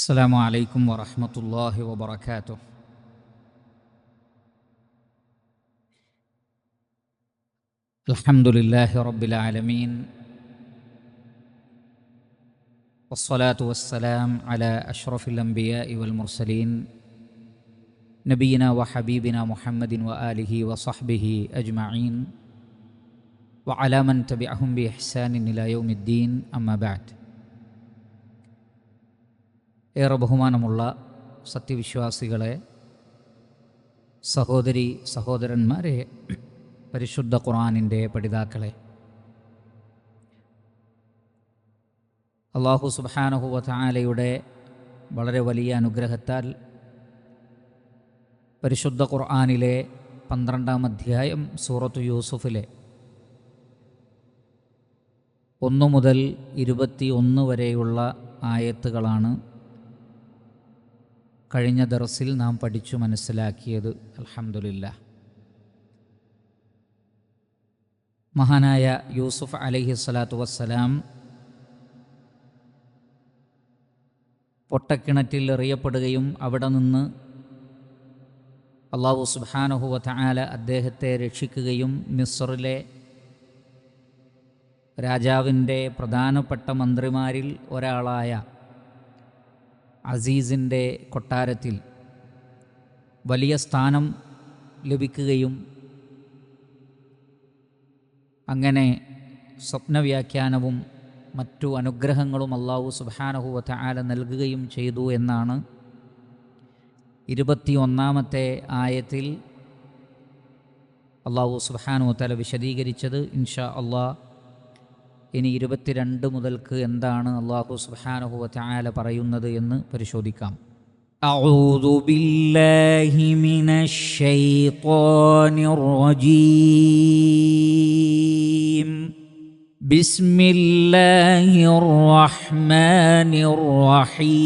السلام عليكم ورحمة الله وبركاته. الحمد لله رب العالمين، والصلاة والسلام على أشرف الأنبياء والمرسلين نبينا وحبيبنا محمد وآله وصحبه أجمعين وعلى من تبعهم بإحسان إلى يوم الدين. أما بعد. ഏറെ ബഹുമാനമുള്ള സത്യവിശ്വാസികളെ, സഹോദരി സഹോദരന്മാരെ, പരിശുദ്ധ ഖുർആനിൻ്റെ പഠിതാക്കളെ, അല്ലാഹു സുബ്ഹാനഹു വ തആലയുടെ വളരെ വലിയ അനുഗ്രഹത്താൽ പരിശുദ്ധ ഖുർആനിലെ 12-ാം അധ്യായം സൂറത്തു യൂസുഫിലെ 1 മുതൽ 21 വരെയുള്ള ആയത്തുകളാണ് കഴിഞ്ഞ ദർസിൽ നാം പഠിച്ചു മനസ്സിലാക്കിയത്. അൽഹംദുലില്ലാഹ്. മഹാനായ യൂസുഫ് അലൈഹിസ്സലാത്തു വസ്സലാം പൊട്ടക്കിണറ്റിൽ എറിയപ്പെടുകയും അവിടെ നിന്ന് അല്ലാഹു സുബ്ഹാനഹു വ തആല അദ്ദേഹത്തെ രക്ഷിക്കുകയും മിസ്റിലെ രാജാവിൻ്റെ പ്രധാനപ്പെട്ട മന്ത്രിമാരിൽ ഒരാളായ അസീസിൻ്റെ കൊട്ടാരത്തിൽ വലിയ സ്ഥാനം ലഭിക്കുകയും അങ്ങനെ സ്വപ്നവ്യാഖ്യാനവും മറ്റു അനുഗ്രഹങ്ങളും അല്ലാഹു സുബ്ഹാനഹു വ തആല നൽകുകയും ചെയ്തു എന്നാണ് 21-ാമത്തെ ആയത്തിൽ അല്ലാഹു സുബ്ഹാനഹു വ തആല വിശദീകരിച്ചത്. ഇൻഷാ അല്ലാഹ് ഇനി 22 മുതൽക്ക് എന്താണ് അല്ലാഹു സുബ്ഹാനഹു വ തആല പറയുന്നത് എന്ന് പരിശോധിക്കാം. അഊദു ബില്ലാഹി മിനശ് ശൈത്വാനിർ റജീം. ബിസ്മില്ലാഹിർ റഹ്മാനിർ റഹീം.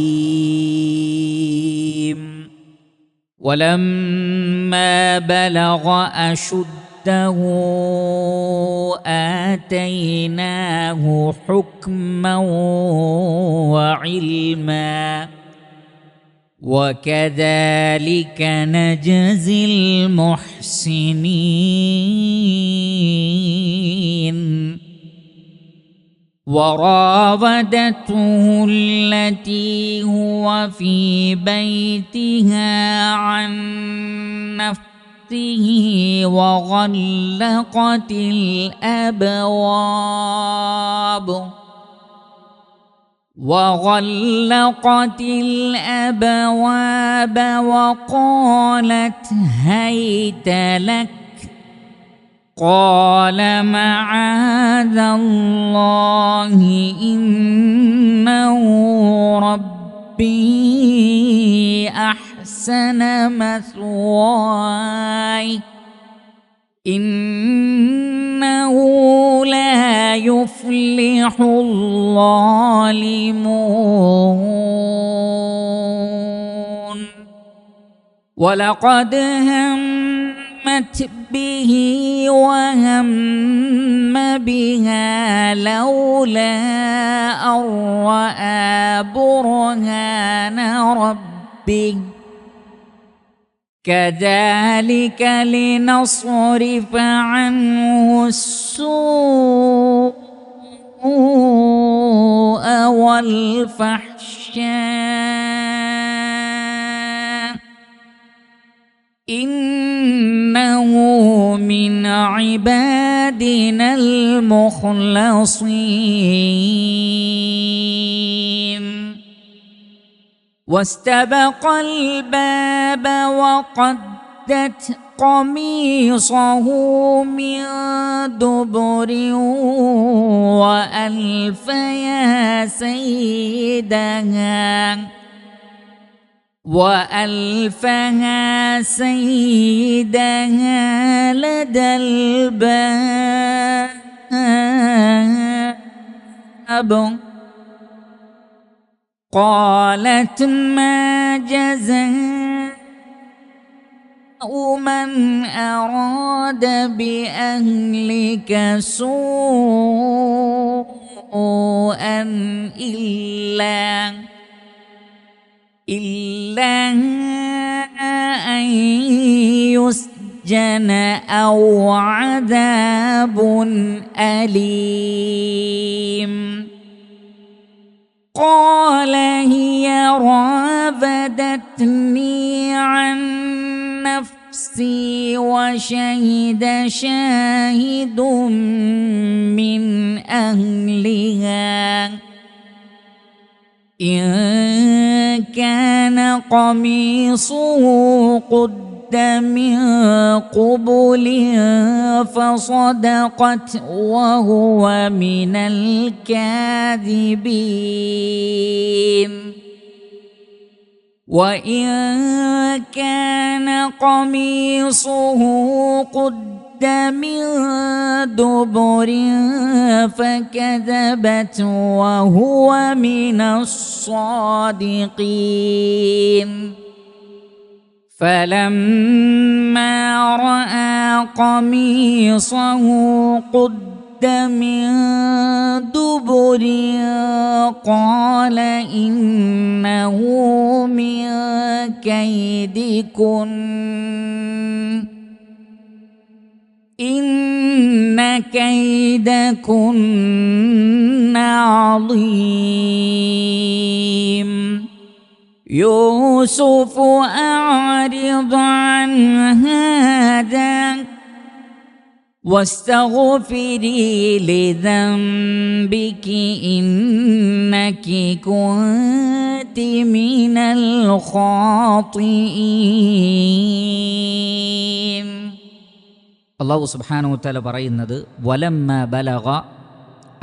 വലമ്മാ ബലഗ أشده آتيناه حكما وعلما وكذلك نجزي المحسنين. وراودته التي هو في بيتها عن نفسه وغلقت الأبواب وقالت هيت لك. قال معاذ الله إنه ربي أحسن مثواي إنه لا يفلح الظالمون. ولقد همت به وهم بها لولا أن رأى برهان ربه كذلك لنصرف عنه السوء والفحشاء إنه من عبادنا المخلصين. واستبق الباب وقدت قميصه من دبر وألف وألفها سيدها لدى الباب. قالت ما جزاء من أراد بأهلك سوءا إلا إلا أن يسجن أو عذاب أليم قال هي راودتني عن نفسي وشهد شاهد من أهلها إن كان قميصه قد من قبل فصدقت وهو من الكاذبين وإن كان قميصه قد من دبر فكذبت وهو من الصادقين فلما رأى قميصه قد من دبر قال إنه من كيدكن إن كيدكن عظيم يوسف أعرض عن هذا واستغفري لذنبك إنك كنت من الخاطئين. അല്ലാഹു സുബ്ഹാനഹു വതആല പറയുന്നത് വലമ്മ ബലഗ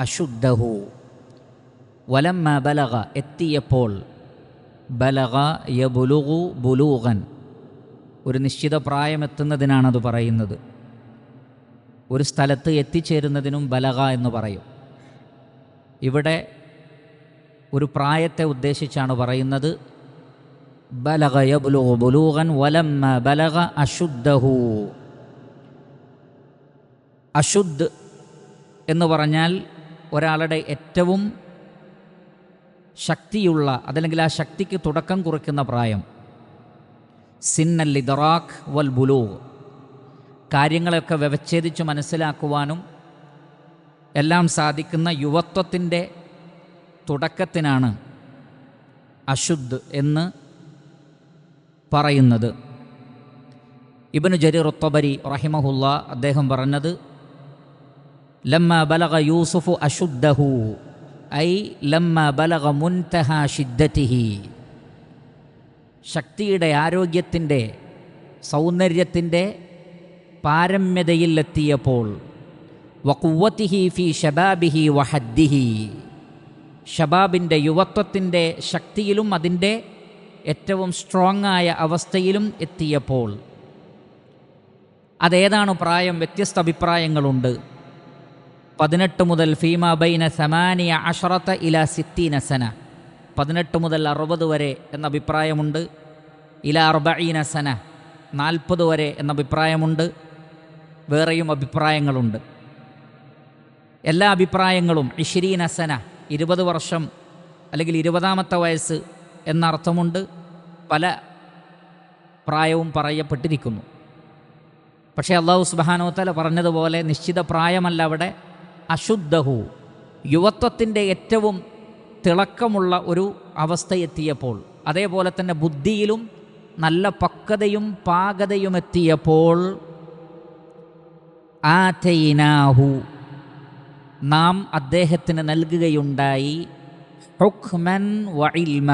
അശുദ്ധഹു, വലമ്മ ബലഗ എത്തിയപ്പോൾ, ബലഗ യബ്ലുഗു ബുലൂഗൻ ഒരു നിശ്ചിത പ്രായമെത്തുന്നതിനാണത് പറയുന്നത്. ഒരു സ്ഥലത്ത് എത്തിച്ചേരുന്നതിനും ബലഗ എന്ന് പറയും. ഇവിടെ ഒരു പ്രായത്തെ ഉദ്ദേശിച്ചാണ് പറയുന്നത്. ബലഗ യബ്ലുഗു ബുലൂഗൻ വലമ്മ ബലഗ അശുദ്ധഹു. അശുദ്ധ് എന്ന് പറഞ്ഞാൽ ഒരാളുടെ ഏറ്റവും ശക്തിയുള്ള, അതല്ലെങ്കിൽ ആ ശക്തിക്ക് തുടക്കം കുറിക്കുന്ന പ്രായം. സിന്നൽ ഇദ്റാഖ് വൽ ബുലൂഗ്, കാര്യങ്ങളെയൊക്കെ വ്യവച്ഛേദിച്ച് മനസ്സിലാക്കുവാനും എല്ലാം സാധിക്കുന്ന യുവത്വത്തിൻ്റെ തുടക്കത്തിനാണ് അശുദ്ധ് എന്ന് പറയുന്നത്. ഇബ്നു ജരീർ അത്ത്-തബരി റഹിമഹുല്ലാ അദ്ദേഹം പറഞ്ഞത് ലമ്മ ബലഗ യൂസുഫു അശുദ്ധഹു ഐ ലമ്മ ബലഗ മുൻതഹ ഷിദ്ദതിഹി, ശക്തിയുടെ, ആരോഗ്യത്തിൻ്റെ, സൗന്ദര്യത്തിൻ്റെ പാരമ്യതയിലെത്തിയപ്പോൾ, വഖുവ്വതിഹി ഫി ശബാബിഹി വഹദ്ദിഹി, ഷബാബിൻ്റെ, യുവത്വത്തിൻ്റെ ശക്തിയിലും അതിൻ്റെ ഏറ്റവും സ്ട്രോങ് ആയ അവസ്ഥയിലും എത്തിയപ്പോൾ. അതേതാണ് പ്രായം? വ്യത്യസ്ത അഭിപ്രായങ്ങളുണ്ട്. 18 മുതൽ ഫീമ ബൈന 18 ഇലാ 60 സന, 18 മുതൽ 60 വരെ എന്ന അഭിപ്രായമുണ്ട്. ഇലാ 40 സന, 40 വരെ എന്ന അഭിപ്രായമുണ്ട്. വേറെയും അഭിപ്രായങ്ങളുണ്ട്. എല്ലാ അഭിപ്രായങ്ങളും 20 സന, 20 വർഷം അല്ലെങ്കിൽ 20ാമത്തെ വയസ്സ് എന്നർത്ഥമുണ്ട്. പല പ്രായവും പറയപ്പെട്ടിരിക്കുന്നു. പക്ഷേ അല്ലാഹു സുബ്ഹാനഹു വതആല പറഞ്ഞതുപോലെ നിശ്ചിത പ്രായമല്ല അവിടെ. അശുദ്ധഹു, യുവത്വത്തിൻ്റെ ഏറ്റവും തിളക്കമുള്ള ഒരു അവസ്ഥയെത്തിയപ്പോൾ, അതേപോലെ തന്നെ ബുദ്ധിയിലും നല്ല പക്വതയും പാകതയും എത്തിയപ്പോൾ, ആതൈനാഹു, നാം അദ്ദേഹത്തിന് നൽകുകയുണ്ടായി, ഹുക്മൻ വ ഇൽമ,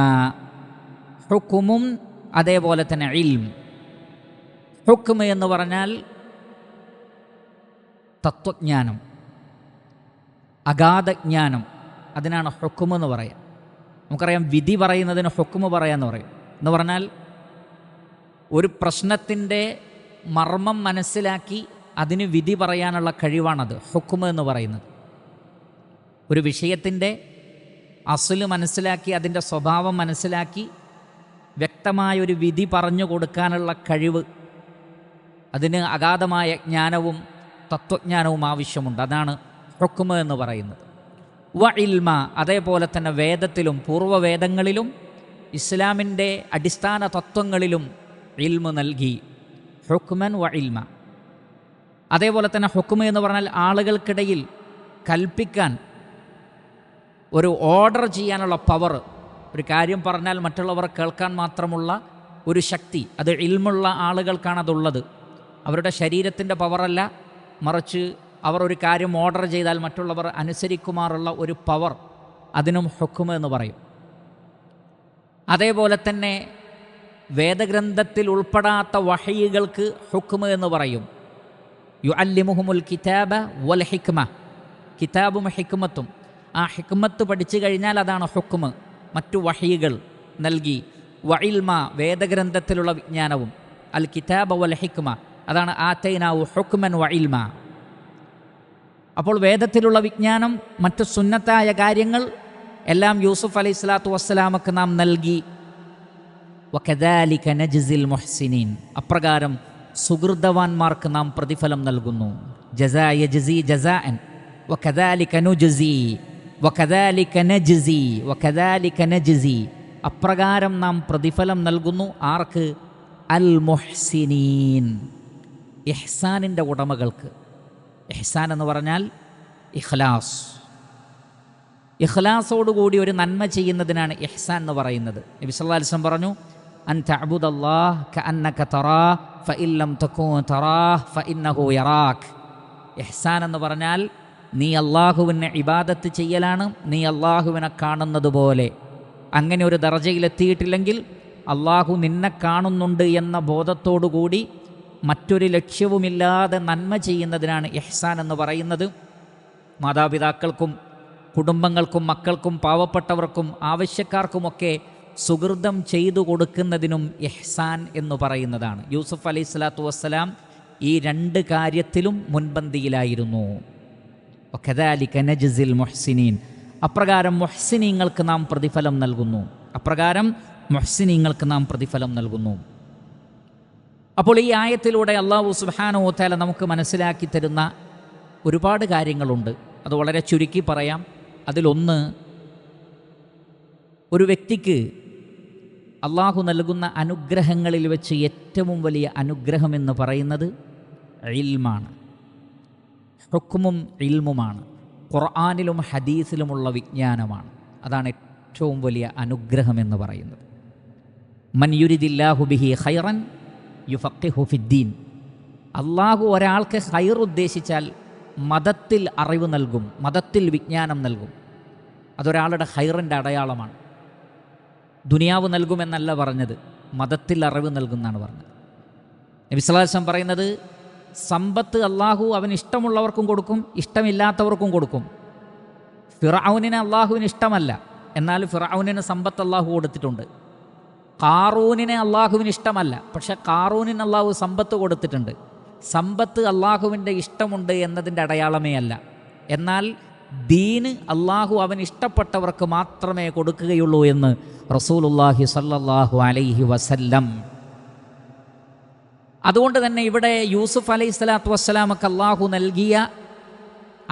ഹുക്കുമും അതേപോലെ തന്നെ ഇൽം. ഹുക്മ എന്ന് പറഞ്ഞാൽ തത്വജ്ഞാനം, അഗാധജ്ഞാനം, അതിനാണ് ഹുക്മ എന്ന് പറയാം. നമുക്കറിയാം വിധി പറയുന്നതിന് ഹുക്മ പറയാമെന്ന് പറയും. എന്ന് പറഞ്ഞാൽ ഒരു പ്രശ്നത്തിൻ്റെ മർമ്മം മനസ്സിലാക്കി അതിന് വിധി പറയാനുള്ള കഴിവാണത് ഹുക്മ എന്ന് പറയുന്നത്. ഒരു വിഷയത്തിൻ്റെ അസ്ല് മനസ്സിലാക്കി അതിൻ്റെ സ്വഭാവം മനസ്സിലാക്കി വ്യക്തമായൊരു വിധി പറഞ്ഞു കൊടുക്കാനുള്ള കഴിവ്, അതിന് അഗാധമായ ജ്ഞാനവും തത്വജ്ഞാനവും ആവശ്യമുണ്ട്. അതാണ് ഹുക്മ എന്ന് പറയുന്നത്. വ ഇൽമ, അതേപോലെ തന്നെ വേദത്തിലും പൂർവ്വവേദങ്ങളിലും ഇസ്ലാമിൻ്റെ അടിസ്ഥാന തത്വങ്ങളിലും ഇൽമ് നൽകി, ഹുക്മൻ വ ഇൽമ. അതേപോലെ തന്നെ ഹുക്മ എന്ന് പറഞ്ഞാൽ ആളുകൾക്കിടയിൽ കൽപ്പിക്കാൻ, ഒരു ഓർഡർ ചെയ്യാനുള്ള പവർ, ഒരു കാര്യം പറഞ്ഞാൽ മറ്റുള്ളവർ കേൾക്കാൻ മാത്രമുള്ള ഒരു ശക്തി, അത് ഇൽമുള്ള ആളുകൾക്കാണ് അതുള്ളത്. അവരുടെ ശരീരത്തിൻ്റെ പവറല്ല, മറിച്ച് അവർ ഒരു കാര്യം ഓർഡർ ചെയ്താൽ മറ്റുള്ളവർ അനുസരിക്കുമാറുള്ള ഒരു പവർ, അതിനും ഹുക്മ എന്ന് പറയും. അതേപോലെ തന്നെ വേദഗ്രന്ഥത്തിൽ ഉൾപ്പെടാത്ത വഹയികൾക്ക് ഹുക്മ എന്ന് പറയും. യുഅല്ലിമുഹുമുൽ കിതാബ വൽ ഹിക്മ, കിതാബും ഹിക്മത്തും. ആ ഹിക്മത്ത് പഠിച്ചു കഴിഞ്ഞാൽ അതാണ് ഹുക്മ. മറ്റു വഹയികൾ നൽകി. വഇൽമ, വേദഗ്രന്ഥത്തിലുള്ള വിജ്ഞാനവും. അൽ കിതാബ വൽ ഹിക്മ, അതാണ് ആതൈനാഹു ഹുക്മൻ വഇൽമ. അപ്പോൾ വേദത്തിലുള്ള വിജ്ഞാനം, മറ്റു സുന്നത്തായ കാര്യങ്ങൾ എല്ലാം യൂസുഫ് അലൈഹി സ്വലാത്തു വസ്സലാമക്ക് നാം നൽകി. വകദാലിക നജ്സിൽ മുഹ്സിനീൻ, അപ്രകാരം സുഹൃതവാന്മാർക്ക് നാം പ്രതിഫലം നൽകുന്നു. ജസാ യജ്സി ജസാഅൻ വകദാലിക നുജ്സി വകദാലിക നജ്സി വകദാലിക നജ്സി, അപ്രകാരം നാം പ്രതിഫലം നൽകുന്നു. ആർക്ക്? അൽ മുഹ്സിനീൻ, ഇഹ്സാനിൻ്റെ ഉടമകൾക്ക്. ഇഹ്സാൻ എന്ന് പറഞ്ഞാൽ ഇഖ്ലാസ്. ഇഖ്ലാസോടുകൂടി ഒരു നന്മ ചെയ്യുന്നതിനാണ് ഇഹ്സാൻ എന്ന് പറയുന്നത്. നബി സല്ലല്ലാഹു അലൈഹി വസല്ലം പറഞ്ഞു, അൻ തഅബുദല്ലാഹ് കഅന്നക തറാഹ് ഫഇൻ ലം തകൂൻ തറാഹ് ഫഇന്നഹു യറാക്. ഇഹ്സാൻ എന്ന് പറഞ്ഞാൽ നീ അള്ളാഹുവിനെ ഇബാദത്ത് ചെയ്യലാണ്, നീ അള്ളാഹുവിനെ കാണുന്നത് പോലെ. അങ്ങനെ ഒരു ദർജയിലെത്തിയിട്ടില്ലെങ്കിൽ അള്ളാഹു നിന്നെ കാണുന്നുണ്ട് എന്ന ബോധത്തോടുകൂടി മറ്റൊരു ലക്ഷ്യവുമില്ലാതെ നന്മ ചെയ്യുന്നതിനാണ് ഇഹ്സാൻ എന്ന് പറയുന്നത്. മാതാപിതാക്കൾക്കും കുടുംബങ്ങൾക്കും മക്കൾക്കും പാവപ്പെട്ടവർക്കും ആവശ്യക്കാർക്കുമൊക്കെ സുഹൃതം ചെയ്തു കൊടുക്കുന്നതിനും ഇഹ്സാൻ എന്ന് പറയുന്നതാണ്. യൂസുഫ് അലൈഹി സ്വലാത്തു വസ്സലാം ഈ രണ്ട് കാര്യത്തിലും മുൻപന്തിയിലായിരുന്നു. വകദാലിക നജ്സിൽ മുഹ്സിനീൻ, അപ്രകാരം മുഹ്സിനീങ്ങൾക്ക് നാം പ്രതിഫലം നൽകുന്നു. അപ്രകാരം മുഹ്സിനീങ്ങൾക്ക് നാം പ്രതിഫലം നൽകുന്നു. അപ്പോൾ ഈ ആയത്തിലൂടെ അല്ലാഹു സുബ്ഹാനഹു വ തആല നമുക്ക് മനസ്സിലാക്കി തരുന്ന ഒരുപാട് കാര്യങ്ങളുണ്ട്. അത് വളരെ ചുരുക്കി പറയാം. അതിലൊന്ന്, ഒരു വ്യക്തിക്ക് അള്ളാഹു നൽകുന്ന അനുഗ്രഹങ്ങളിൽ വെച്ച് ഏറ്റവും വലിയ അനുഗ്രഹമെന്ന് പറയുന്നത് ഇൽമാണ്, ഹുക്മും ഇൽമുമാണ്. ഖുർആനിലും ഹദീസിലുമുള്ള വിജ്ഞാനമാണ്. അതാണ് ഏറ്റവും വലിയ അനുഗ്രഹമെന്ന് പറയുന്നത്. മൻ യുരിദില്ലാഹു ബിഹി ഖൈറൻ യുഫഖിഹു ഫിദ്ദീൻ. അള്ളാഹു ഒരാൾക്ക് ഖൈർ ഉദ്ദേശിച്ചാൽ മതത്തിൽ അറിവ് നൽകും, മതത്തിൽ വിജ്ഞാനം നൽകും. അതൊരാളുടെ ഖൈറിൻ്റെ അടയാളമാണ്. ദുനിയാവ് നൽകുമെന്നല്ല പറഞ്ഞത്, മതത്തിൽ അറിവ് നൽകുമെന്നാണ് പറഞ്ഞത്. നബി സല്ലല്ലാഹു അലൈഹി വസല്ലം പറയുന്നത്, സമ്പത്ത് അള്ളാഹു അവന് ഇഷ്ടമുള്ളവർക്കും കൊടുക്കും, ഇഷ്ടമില്ലാത്തവർക്കും കൊടുക്കും. ഫിർഔനിനെ അള്ളാഹുവിന് ഇഷ്ടമല്ല, എന്നാൽ ഫിർഔനിന് സമ്പത്ത് അള്ളാഹു കൊടുത്തിട്ടുണ്ട്. ഖാറൂനിനെ അള്ളാഹുവിന് ഇഷ്ടമല്ല, പക്ഷെ ഖാറൂനിന് അള്ളാഹു സമ്പത്ത് കൊടുത്തിട്ടുണ്ട്. സമ്പത്ത് അള്ളാഹുവിൻ്റെ ഇഷ്ടമുണ്ട് എന്നതിൻ്റെ അടയാളമേ അല്ല. എന്നാൽ ദീന് അള്ളാഹു അവന് ഇഷ്ടപ്പെട്ടവർക്ക് മാത്രമേ കൊടുക്കുകയുള്ളൂ എന്ന് റസൂലുള്ളാഹി സ്വല്ലല്ലാഹു അലൈഹി വസല്ലം. അതുകൊണ്ട് തന്നെ ഇവിടെ യൂസുഫ് അലൈഹി സ്വലാത്തു വസ്സലാമക്ക് അള്ളാഹു നൽകിയ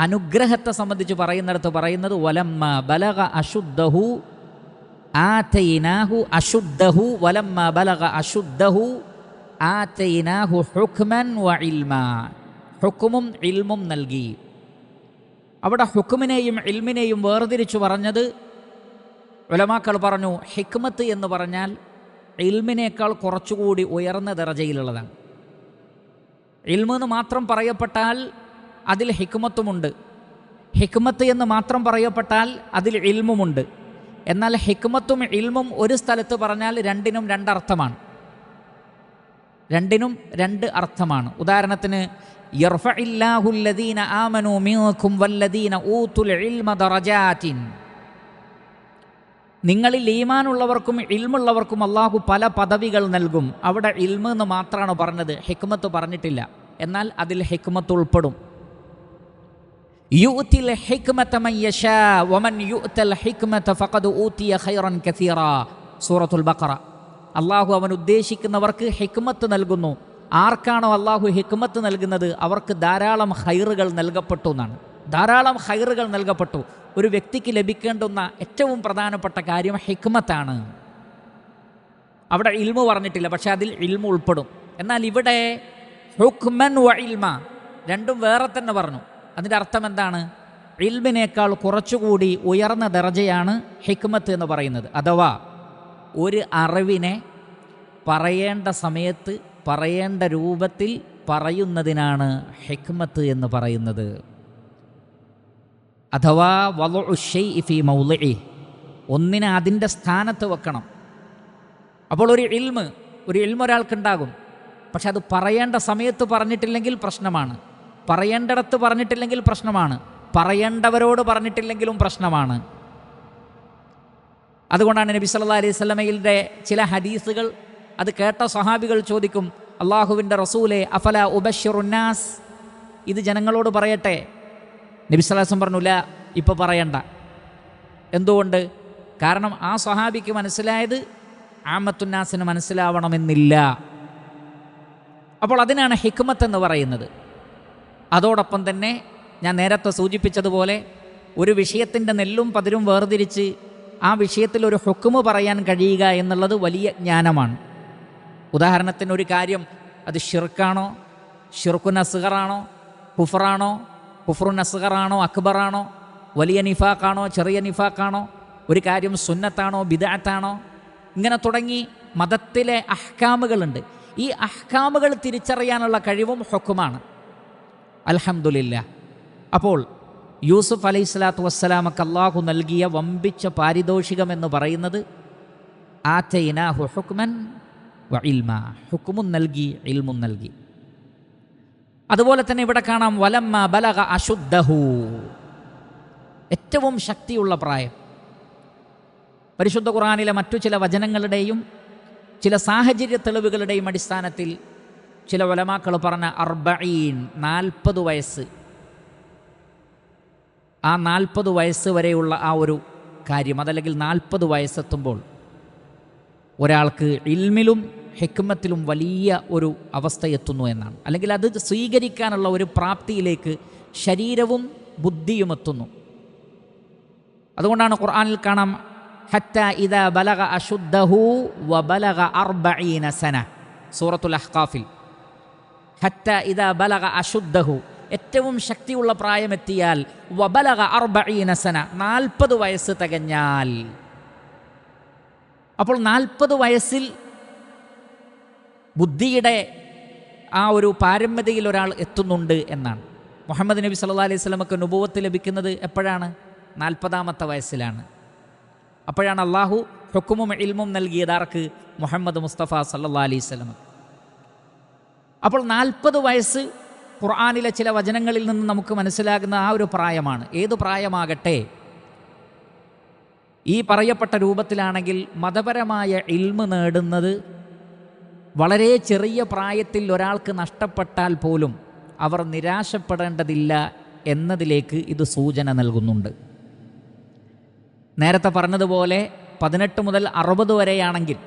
അനുഗ്രഹത്തെ സംബന്ധിച്ച് പറയുന്നിടത്ത് പറയുന്നത്, വലമ്മ ബലഗ അശുദ്ധഹു ആതൈനാഹു അശുദ്ധഹു വലമ്മ ബലഗ അശുദ്ധഹു ആതൈനാഹു ഹുക്മൻ വ ഇൽമ. ഹുക്മും ഇൽമും നൽകി. അവിടെ ഹുക്മിനെയും ഇൽമിനെയും വേർതിരിച്ചു പറഞ്ഞത് ഉലമാക്കൾ പറഞ്ഞു, ഹിക്മത്ത് എന്ന് പറഞ്ഞാൽ ഇൽമിനേക്കാൾ കുറച്ചുകൂടി ഉയർന്ന ദർജയിലുള്ളതാണ്. ഇൽമെന്ന് മാത്രം പറയപ്പെട്ടാൽ അതിൽ ഹിക്മത്തുമുണ്ട്, ഹിക്മത്ത് എന്ന് മാത്രം പറയപ്പെട്ടാൽ അതിൽ ഇൽമുമുണ്ട്. എന്നാൽ ഹിക്മത്തും ഇൽമും ഒരു സ്ഥലത്ത് പറഞ്ഞാൽ രണ്ടിനും രണ്ടർത്ഥമാണ്, രണ്ടിനും രണ്ട് അർത്ഥമാണ്. ഉദാഹരണത്തിന്, യർഫഇല്ലാഹു അല്ലദീന ആമനൂ മിൻകും വല്ലദീന ഊതുൽ ഇൽമ ദറജാതിൻ. നിങ്ങളിൽ ഈമാനുള്ളവർക്കും ഇൽമുള്ളവർക്കും അള്ളാഹു പല പദവികൾ നൽകും. അവിടെ ഇൽമ് എന്ന് മാത്രമാണ് പറഞ്ഞത്, ഹിക്മത്ത് പറഞ്ഞിട്ടില്ല. എന്നാൽ അതിൽ ഹിക്മത്ത് ഉൾപ്പെടും. യുഅ്തിൽ ഹിക്മത മൻ യശാ വമൻ യുഅ്തൽ ഹിക്മത ഫഖദ് ഊതിയ ഖൈറൻ കസീറാ. സൂറത്തുൽ ബഖറ. അള്ളാഹു അവൻ ഉദ്ദേശിക്കുന്നവർക്ക് ഹിക്മത്ത് നൽകുന്നു. ആർക്കാണോ അള്ളാഹു ഹിക്മത്ത് നൽകുന്നത് അവർക്ക് ധാരാളം ഖൈറുകൾ നൽകപ്പെട്ടു എന്നാണ്. ധാരാളം ഖൈറുകൾ നൽകപ്പെട്ടു. ഒരു വ്യക്തിക്ക് ലഭിക്കേണ്ടുന്ന ഏറ്റവും പ്രധാനപ്പെട്ട കാര്യം ഹിക്മത്താണ്. അവിടെ ഇൽമു പറഞ്ഞിട്ടില്ല, പക്ഷെ അതിൽ ഇൽമു ഉൾപ്പെടും. എന്നാൽ ഇവിടെ ഹുക്മൻ വ ഇൽമ രണ്ടും വേറെ തന്നെ പറഞ്ഞു. അതിൻ്റെ അർത്ഥം എന്താണ്? ഇൽമിനേക്കാൾ കുറച്ചുകൂടി ഉയർന്ന ദർജയാണ് ഹിക്മത്ത് എന്ന് പറയുന്നത്. അഥവാ ഒരു അറിവിനെ പറയേണ്ട സമയത്ത് പറയേണ്ട രൂപത്തിൽ പറയുന്നതിനാണ് ഹിക്മത്ത് എന്ന് പറയുന്നത്. അഥവാ വളുഉ ശൈഇ ഫീ മൗളിഇ, ഒന്നിനെ അതിൻ്റെ സ്ഥാനത്ത് വെക്കണം. അപ്പോൾ ഒരു ഇൽമ് ഒരാൾക്കുണ്ടാകും, പക്ഷെ അത് പറയേണ്ട സമയത്ത് പറഞ്ഞിട്ടില്ലെങ്കിൽ പ്രശ്നമാണ്, പറയേണ്ടിടത്ത് പറഞ്ഞിട്ടില്ലെങ്കിൽ പ്രശ്നമാണ്, പറയേണ്ടവരോട് പറഞ്ഞിട്ടില്ലെങ്കിലും പ്രശ്നമാണ്. അതുകൊണ്ടാണ് നബി സല്ലല്ലാഹു അലൈഹി വസല്ലമയുടെ ചില ഹദീസുകൾ അത് കേട്ട സ്വഹാബികൾ ചോദിക്കും, അള്ളാഹുവിൻ്റെ റസൂലെ അഫല ഉബശ്ശിറുന്നാസ്, ഇത് ജനങ്ങളോട് പറയട്ടെ? നബി സല്ലല്ലാഹു അലൈഹി വസല്ലം പറഞ്ഞു, ല, ഇപ്പോൾ പറയണ്ട. എന്തുകൊണ്ട്? കാരണം ആ സ്വഹാബിക്ക് മനസ്സിലായത് ആമത്തുന്നാസിന് മനസ്സിലാവണമെന്നില്ല. അപ്പോൾ അതിനാണ് ഹിക്മത്ത് എന്ന് പറയുന്നത്. അതോടൊപ്പം തന്നെ ഞാൻ നേരത്തെ സൂചിപ്പിച്ചതുപോലെ ഒരു വിഷയത്തിൻ്റെ നെല്ലും പതിരും വേർതിരിച്ച് ആ വിഷയത്തിൽ ഒരു ഹുക്മ് പറയാൻ കഴിയുക എന്നുള്ളത് വലിയ ജ്ഞാനമാണ്. ഉദാഹരണത്തിന് ഒരു കാര്യം അത് ഷിർക്കാണോ, ഷിർക്കുൻ അസ്ഗറാണോ, കുഫറാണോ, കുഫറുൻ അസ്ഗറാണോ, അക്ബറാണോ, വലിയ നിഫാഖാണോ, ചെറിയ നിഫാഖാണോ, ഒരു കാര്യം സുന്നത്താണോ, ബിദ്അത്താണോ, ഇങ്ങനെ തുടങ്ങി മതത്തിലെ അഹ്കാമുകളുണ്ട്. ഈ അഹ്കാമുകൾ തിരിച്ചറിയാനുള്ള കഴിവും ഹുക്മാണ്. അൽഹംദുലില്ലാഹ്. അപ്പോൾ യൂസുഫ് അലൈഹിസ്സലാത്തു വസ്സലാമക്ക് അല്ലാഹു നൽകിയ വമ്പിച്ച പാരിതോഷികം എന്ന് പറയുന്നത് ആതൈനാഹു ഹുക്മൻ വ ഇൽമ, ഹുക്മും നൽകി, ഇൽമും നൽകി. അതുപോലെ തന്നെ ഇവിടെ കാണാം വലമ്മ ബലഗ അശുദ്ധഹു, ഏറ്റവും ശക്തിയുള്ള പ്രായം. പരിശുദ്ധ ഖുർആനിലെ മറ്റു ചില വചനങ്ങളുടെയും ചില സാഹചര്യ തെളിവുകളുടെയും അടിസ്ഥാനത്തിൽ ചില ഉലമാക്കൾ പറഞ്ഞ 40 വയസ്സ്, ആ 40 വയസ്സ് വരെയുള്ള ആ ഒരു കാര്യം, അതല്ലെങ്കിൽ 40 വയസ്സെത്തുമ്പോൾ ഒരാൾക്ക് ഇൽമിലും ഹിക്മത്തിലും വലിയ ഒരു അവസ്ഥ എത്തുന്നു എന്നാണ്. അല്ലെങ്കിൽ അത് സ്വീകരിക്കാനുള്ള ഒരു പ്രാപ്തിയിലേക്ക് ശരീരവും ബുദ്ധിയും എത്തുന്നു. അതുകൊണ്ടാണ് ഖുർആനിൽ കാണാം ഹത്ത ഇദാ ബലഗ അശുദ്ധഹു വ ബലഗ 40 സന, സൂറത്തുൽ അഹ്ഖാഫിൽ. ഹത്ത ഇദാ ബലഗ അശുദ്ധഹു, ഏറ്റവും ശക്തിയുള്ള പ്രായമെത്തിയാൽ, വ ബലഗ 40 സന, 40 വയസ്സ് തികഞ്ഞാൽ. അപ്പോൾ 40 വയസ്സിൽ ബുദ്ധിയുടെ ആ ഒരു പാരമ്യതയിൽ ഒരാൾ എത്തുന്നുണ്ട് എന്നാണ്. മുഹമ്മദ് നബി സല്ലല്ലാഹു അലൈഹി വസല്ലമക്ക് നുബുവത്ത് ലഭിക്കുന്നത് എപ്പോഴാണ്? 40ാമത്തെ വയസ്സിലാണ്. അപ്പോഴാണ് അള്ളാഹു ഹുക്മും ഇൽമും നൽകിയതാർക്ക്? മുഹമ്മദ് മുസ്തഫ സല്ലല്ലാഹു അലൈഹി വസല്ലം. അപ്പോൾ 40 വയസ്സ് ഖുർആനിലെ ചില വചനങ്ങളിൽ നിന്ന് നമുക്ക് മനസ്സിലാകുന്ന ആ ഒരു പ്രായമാണ്. ഏതു പ്രായമാകട്ടെ, ഈ പറയപ്പെട്ട രൂപത്തിലാണെങ്കിൽ മതപരമായ ഇൽമ് നേടുന്നത് വളരെ ചെറിയ പ്രായത്തിൽ ഒരാൾക്ക് നഷ്ടപ്പെട്ടാൽ പോലും അവർ നിരാശപ്പെടേണ്ടതില്ല എന്നതിലേക്ക് ഇത് സൂചന നൽകുന്നുണ്ട്. നേരത്തെ പറഞ്ഞതുപോലെ 18 മുതൽ 60 വരെയാണെങ്കിൽ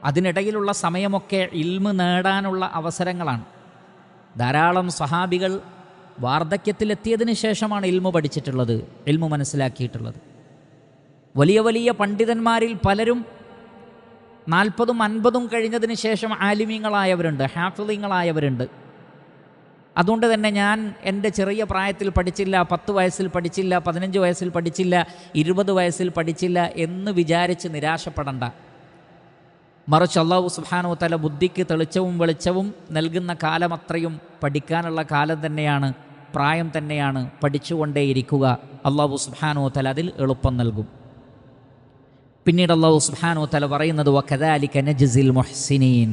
അതിനിടയിലുള്ള സമയമൊക്കെ ഇൽമ് നേടാനുള്ള അവസരങ്ങളാണ്. ധാരാളം സഹാബികൾ വാർദ്ധക്യത്തിലെത്തിയതിന് ശേഷമാണ് ഇൽമു പഠിച്ചിട്ടുള്ളത്, ഇൽമു മനസ്സിലാക്കിയിട്ടുള്ളത്. വലിയ വലിയ പണ്ഡിതന്മാരിൽ പലരും 40ഉം 50ഉം കഴിഞ്ഞതിന് ശേഷം ആലിമീങ്ങളായവരുണ്ട്, ഹാഫിളീങ്ങളായവരുണ്ട്. അതുകൊണ്ട് തന്നെ ഞാൻ എൻ്റെ ചെറിയ പ്രായത്തിൽ പഠിച്ചില്ല, 10 വയസ്സിൽ പഠിച്ചില്ല, 15 വയസ്സിൽ പഠിച്ചില്ല, 20 വയസ്സിൽ പഠിച്ചില്ല എന്ന് വിചാരിച്ച് നിരാശപ്പെടണ്ട. മറിച്ച് അല്ലാഹു സുബ്ഹാനഹു വ തആല ബുദ്ധിക്ക് തെളിച്ചവും വെളിച്ചവും നൽകുന്ന കാലം അത്രയും പഠിക്കാനുള്ള കാലം തന്നെയാണ്, പ്രായം തന്നെയാണ്. പഠിച്ചുകൊണ്ടേയിരിക്കുക. അല്ലാഹു സുബ്ഹാനഹു വ തആല അതിൽ എളുപ്പം നൽകും. പിന്നീട് അല്ലാഹു സുബ്ഹാനഹു വ തആല പറയുന്നത് വകദാലിക നജ്സിൽ മുഹ്സിനീൻ,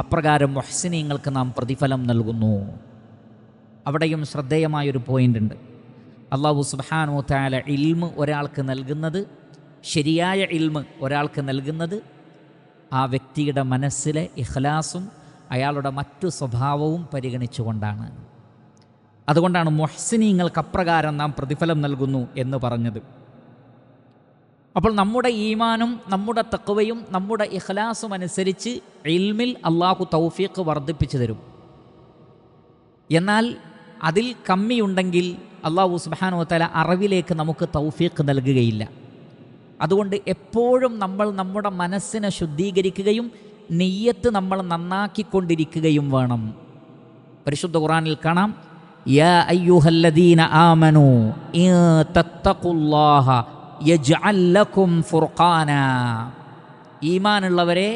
അപ്രകാരം മുഹ്സിനീങ്ങൾക്ക് നാം പ്രതിഫലം നൽകുന്നു. അവിടെയും ശ്രദ്ധേയമായൊരു പോയിൻ്റ് ഉണ്ട്. അല്ലാഹു സുബ്ഹാനഹു വ തആല ഇൽമ് ഒരാൾക്ക് നൽകുന്നത്, ശരിയായ ഇൽമ് ഒരാൾക്ക് നൽകുന്നത് ആ വ്യക്തിയുടെ മനസ്സിലെ ഇഖ്ലാസും അയാളുടെ മറ്റു സ്വഭാവവും പരിഗണിച്ചുകൊണ്ടാണ്. അതുകൊണ്ടാണ് മുഹ്സിനീങ്ങൾക്ക് അപ്രകാരം നാം പ്രതിഫലം നൽകുന്നു എന്ന് പറഞ്ഞത്. അപ്പോൾ നമ്മുടെ ഈമാനും നമ്മുടെ തഖ്വയും നമ്മുടെ ഇഖ്ലാസും അനുസരിച്ച് ഇൽമിൽ അല്ലാഹു തൗഫീഖ് വർദ്ധിപ്പിച്ചു തരും. എന്നാൽ അതിൽ കമ്മിയുണ്ടെങ്കിൽ അല്ലാഹു സുബ്ഹാനഹു വ തആല അറിവിലേക്ക് നമുക്ക് തൗഫീഖ് നൽകുകയില്ല. അതുകൊണ്ട് എപ്പോഴും നമ്മൾ നമ്മുടെ മനസ്സിനെ ശുദ്ധീകരിക്കുകയും നിയ്യത്ത് നമ്മൾ നന്നാക്കിക്കൊണ്ടിരിക്കുകയും വേണം. പരിശുദ്ധ ഖുർആനിൽ കാണാം, യാ അയ്യുഹല്ലദീന ആമനൂ ഇൻ തത്തഖുല്ലാഹ യജ്അൽ ലക്കും ഫുർഖാനാ. ഈമാനുള്ളവരെ,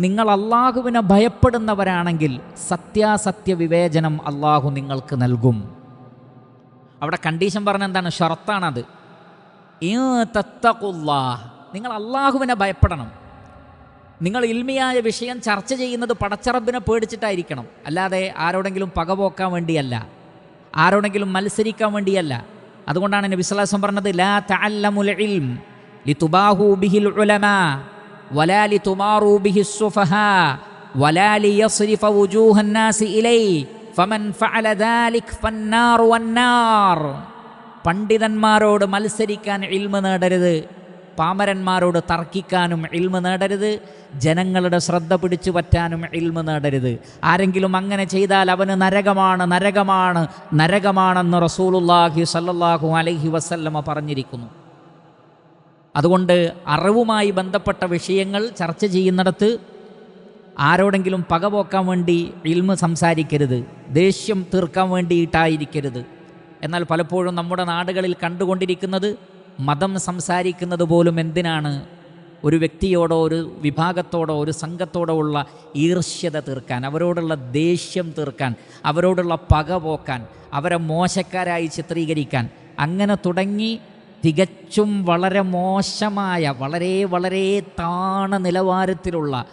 നിങ്ങൾ അള്ളാഹുവിനെ ഭയപ്പെടുന്നവരാണെങ്കിൽ സത്യാസത്യ വിവേചനം അള്ളാഹു നിങ്ങൾക്ക് നൽകും. അവിടെ കണ്ടീഷൻ പറഞ്ഞ എന്താണ്? ഷറത്താണത്. ഇൻ തത്തഖുല്ലാഹ്, നിങ്ങൾ അള്ളാഹുവിനെ ഭയപ്പെടണം. നിങ്ങൾ ഇൽമിയായ വിഷയം ചർച്ച ചെയ്യുന്നത് പടച്ചറബിനെ പേടിച്ചിട്ടായിരിക്കണം, അല്ലാതെ ആരോടെങ്കിലും പകപോക്കാൻ വേണ്ടിയല്ല, ആരോടെങ്കിലും മത്സരിക്കാൻ വേണ്ടിയല്ല. അതുകൊണ്ടാണ് നബി സല്ലല്ലാഹു അലൈഹി വസല്ലം പറഞ്ഞത്, ലാ തഅല്ലമുൽ ഇൽം ലിതുബാഹു ബിഹിൽ ഉലമാ വലാ ലിതുമാറു ബിഹിസ് സുഫഹാ വലാ ലിയസ്രിഫ വുജൂഹൻ നാസി ഇലൈഹി ഫമൻ ഫഅല ദാലിക ഫന്നാറു വന്നാർ. പണ്ഡിതന്മാരോട് മത്സരിക്കാൻ ഇൽമ നേടരുത്, പാമരന്മാരോട് തർക്കിക്കാനും ഇൽമ നേടരുത്, ജനങ്ങളുടെ ശ്രദ്ധ പിടിച്ചു പറ്റാനും ഇൽമ നേടരുത്. ആരെങ്കിലും അങ്ങനെ ചെയ്താൽ അവന് നരകമാണ്, നരകമാണ്, നരകമാണെന്ന് റസൂലുള്ളാഹി സ്വല്ലല്ലാഹു അലൈഹി വസല്ലമ പറഞ്ഞിരിക്കുന്നു. അതുകൊണ്ട് അറിവുമായി ബന്ധപ്പെട്ട വിഷയങ്ങൾ ചർച്ച ചെയ്യുന്നിടത്ത് ആരോടെങ്കിലും പകപോക്കാൻ വേണ്ടി ഇൽമ സംസാരിക്കരുത്, ദേഷ്യം തീർക്കാൻ വേണ്ടിയിട്ടായിരിക്കരുത്. എന്നാൽ പലപ്പോഴും നമ്മുടെ നാടുകളിൽ കണ്ടുകൊണ്ടിരിക്കുന്നത്, മതം സംസാരിക്കുന്നത് പോലും എന്തിനാണ്? ഒരു വ്യക്തിയോടോ ഒരു വിഭാഗത്തോടോ ഒരു സംഘത്തോടോ ഉള്ള ഈർഷ്യത തീർക്കാൻ, അവരോടുള്ള ദേഷ്യം തീർക്കാൻ, അവരോടുള്ള പക പോക്കാൻ, അവരെ മോശക്കാരായി ചിത്രീകരിക്കാൻ, അങ്ങനെ തുടങ്ങി തികച്ചും വളരെ മോശമായ, വളരെ വളരെ താണ നിലവാരത്തിലുള്ള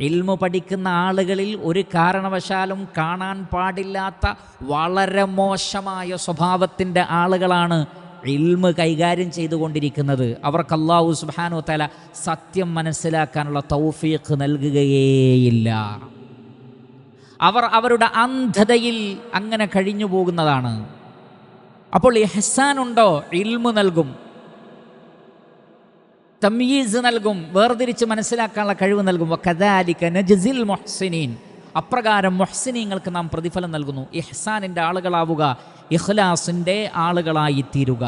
ഇൽമു പഠിക്കുന്ന ആളുകളിൽ ഒരു കാരണവശാലും കാണാൻ പാടില്ലാത്ത വളരെ മോശമായ സ്വഭാവത്തിൻ്റെ ആളുകളാണ് ഇൽമ് കൈകാര്യം ചെയ്തുകൊണ്ടിരിക്കുന്നത്. അവർക്ക് അല്ലാഹു സുബ്ഹാനഹു വ തആല സത്യം മനസ്സിലാക്കാനുള്ള തൗഫീഖ് നൽകുകയേയില്ല. അവർ അവരുടെ അന്ധതയിൽ അങ്ങനെ കഴിഞ്ഞു പോകുന്നതാണ്. അപ്പോൾ ഇഹ്സാനുണ്ടോ? ഇൽമു നൽകും, തംയീസ് നൽകും, വേർതിരിച്ച് മനസ്സിലാക്കാനുള്ള കഴിവ് നൽകും. വകദാലിക നജ്സിൽ മുഹ്സിനീൻ, അപ്രകാരം മുഹ്സിനീങ്ങൾക്ക് നാം പ്രതിഫലം നൽകുന്നു. ഇഹ്സാനിൻ്റെ ആളുകളാവുക, ഇഖ്ലാസിൻ്റെ ആളുകളായി തീരുക.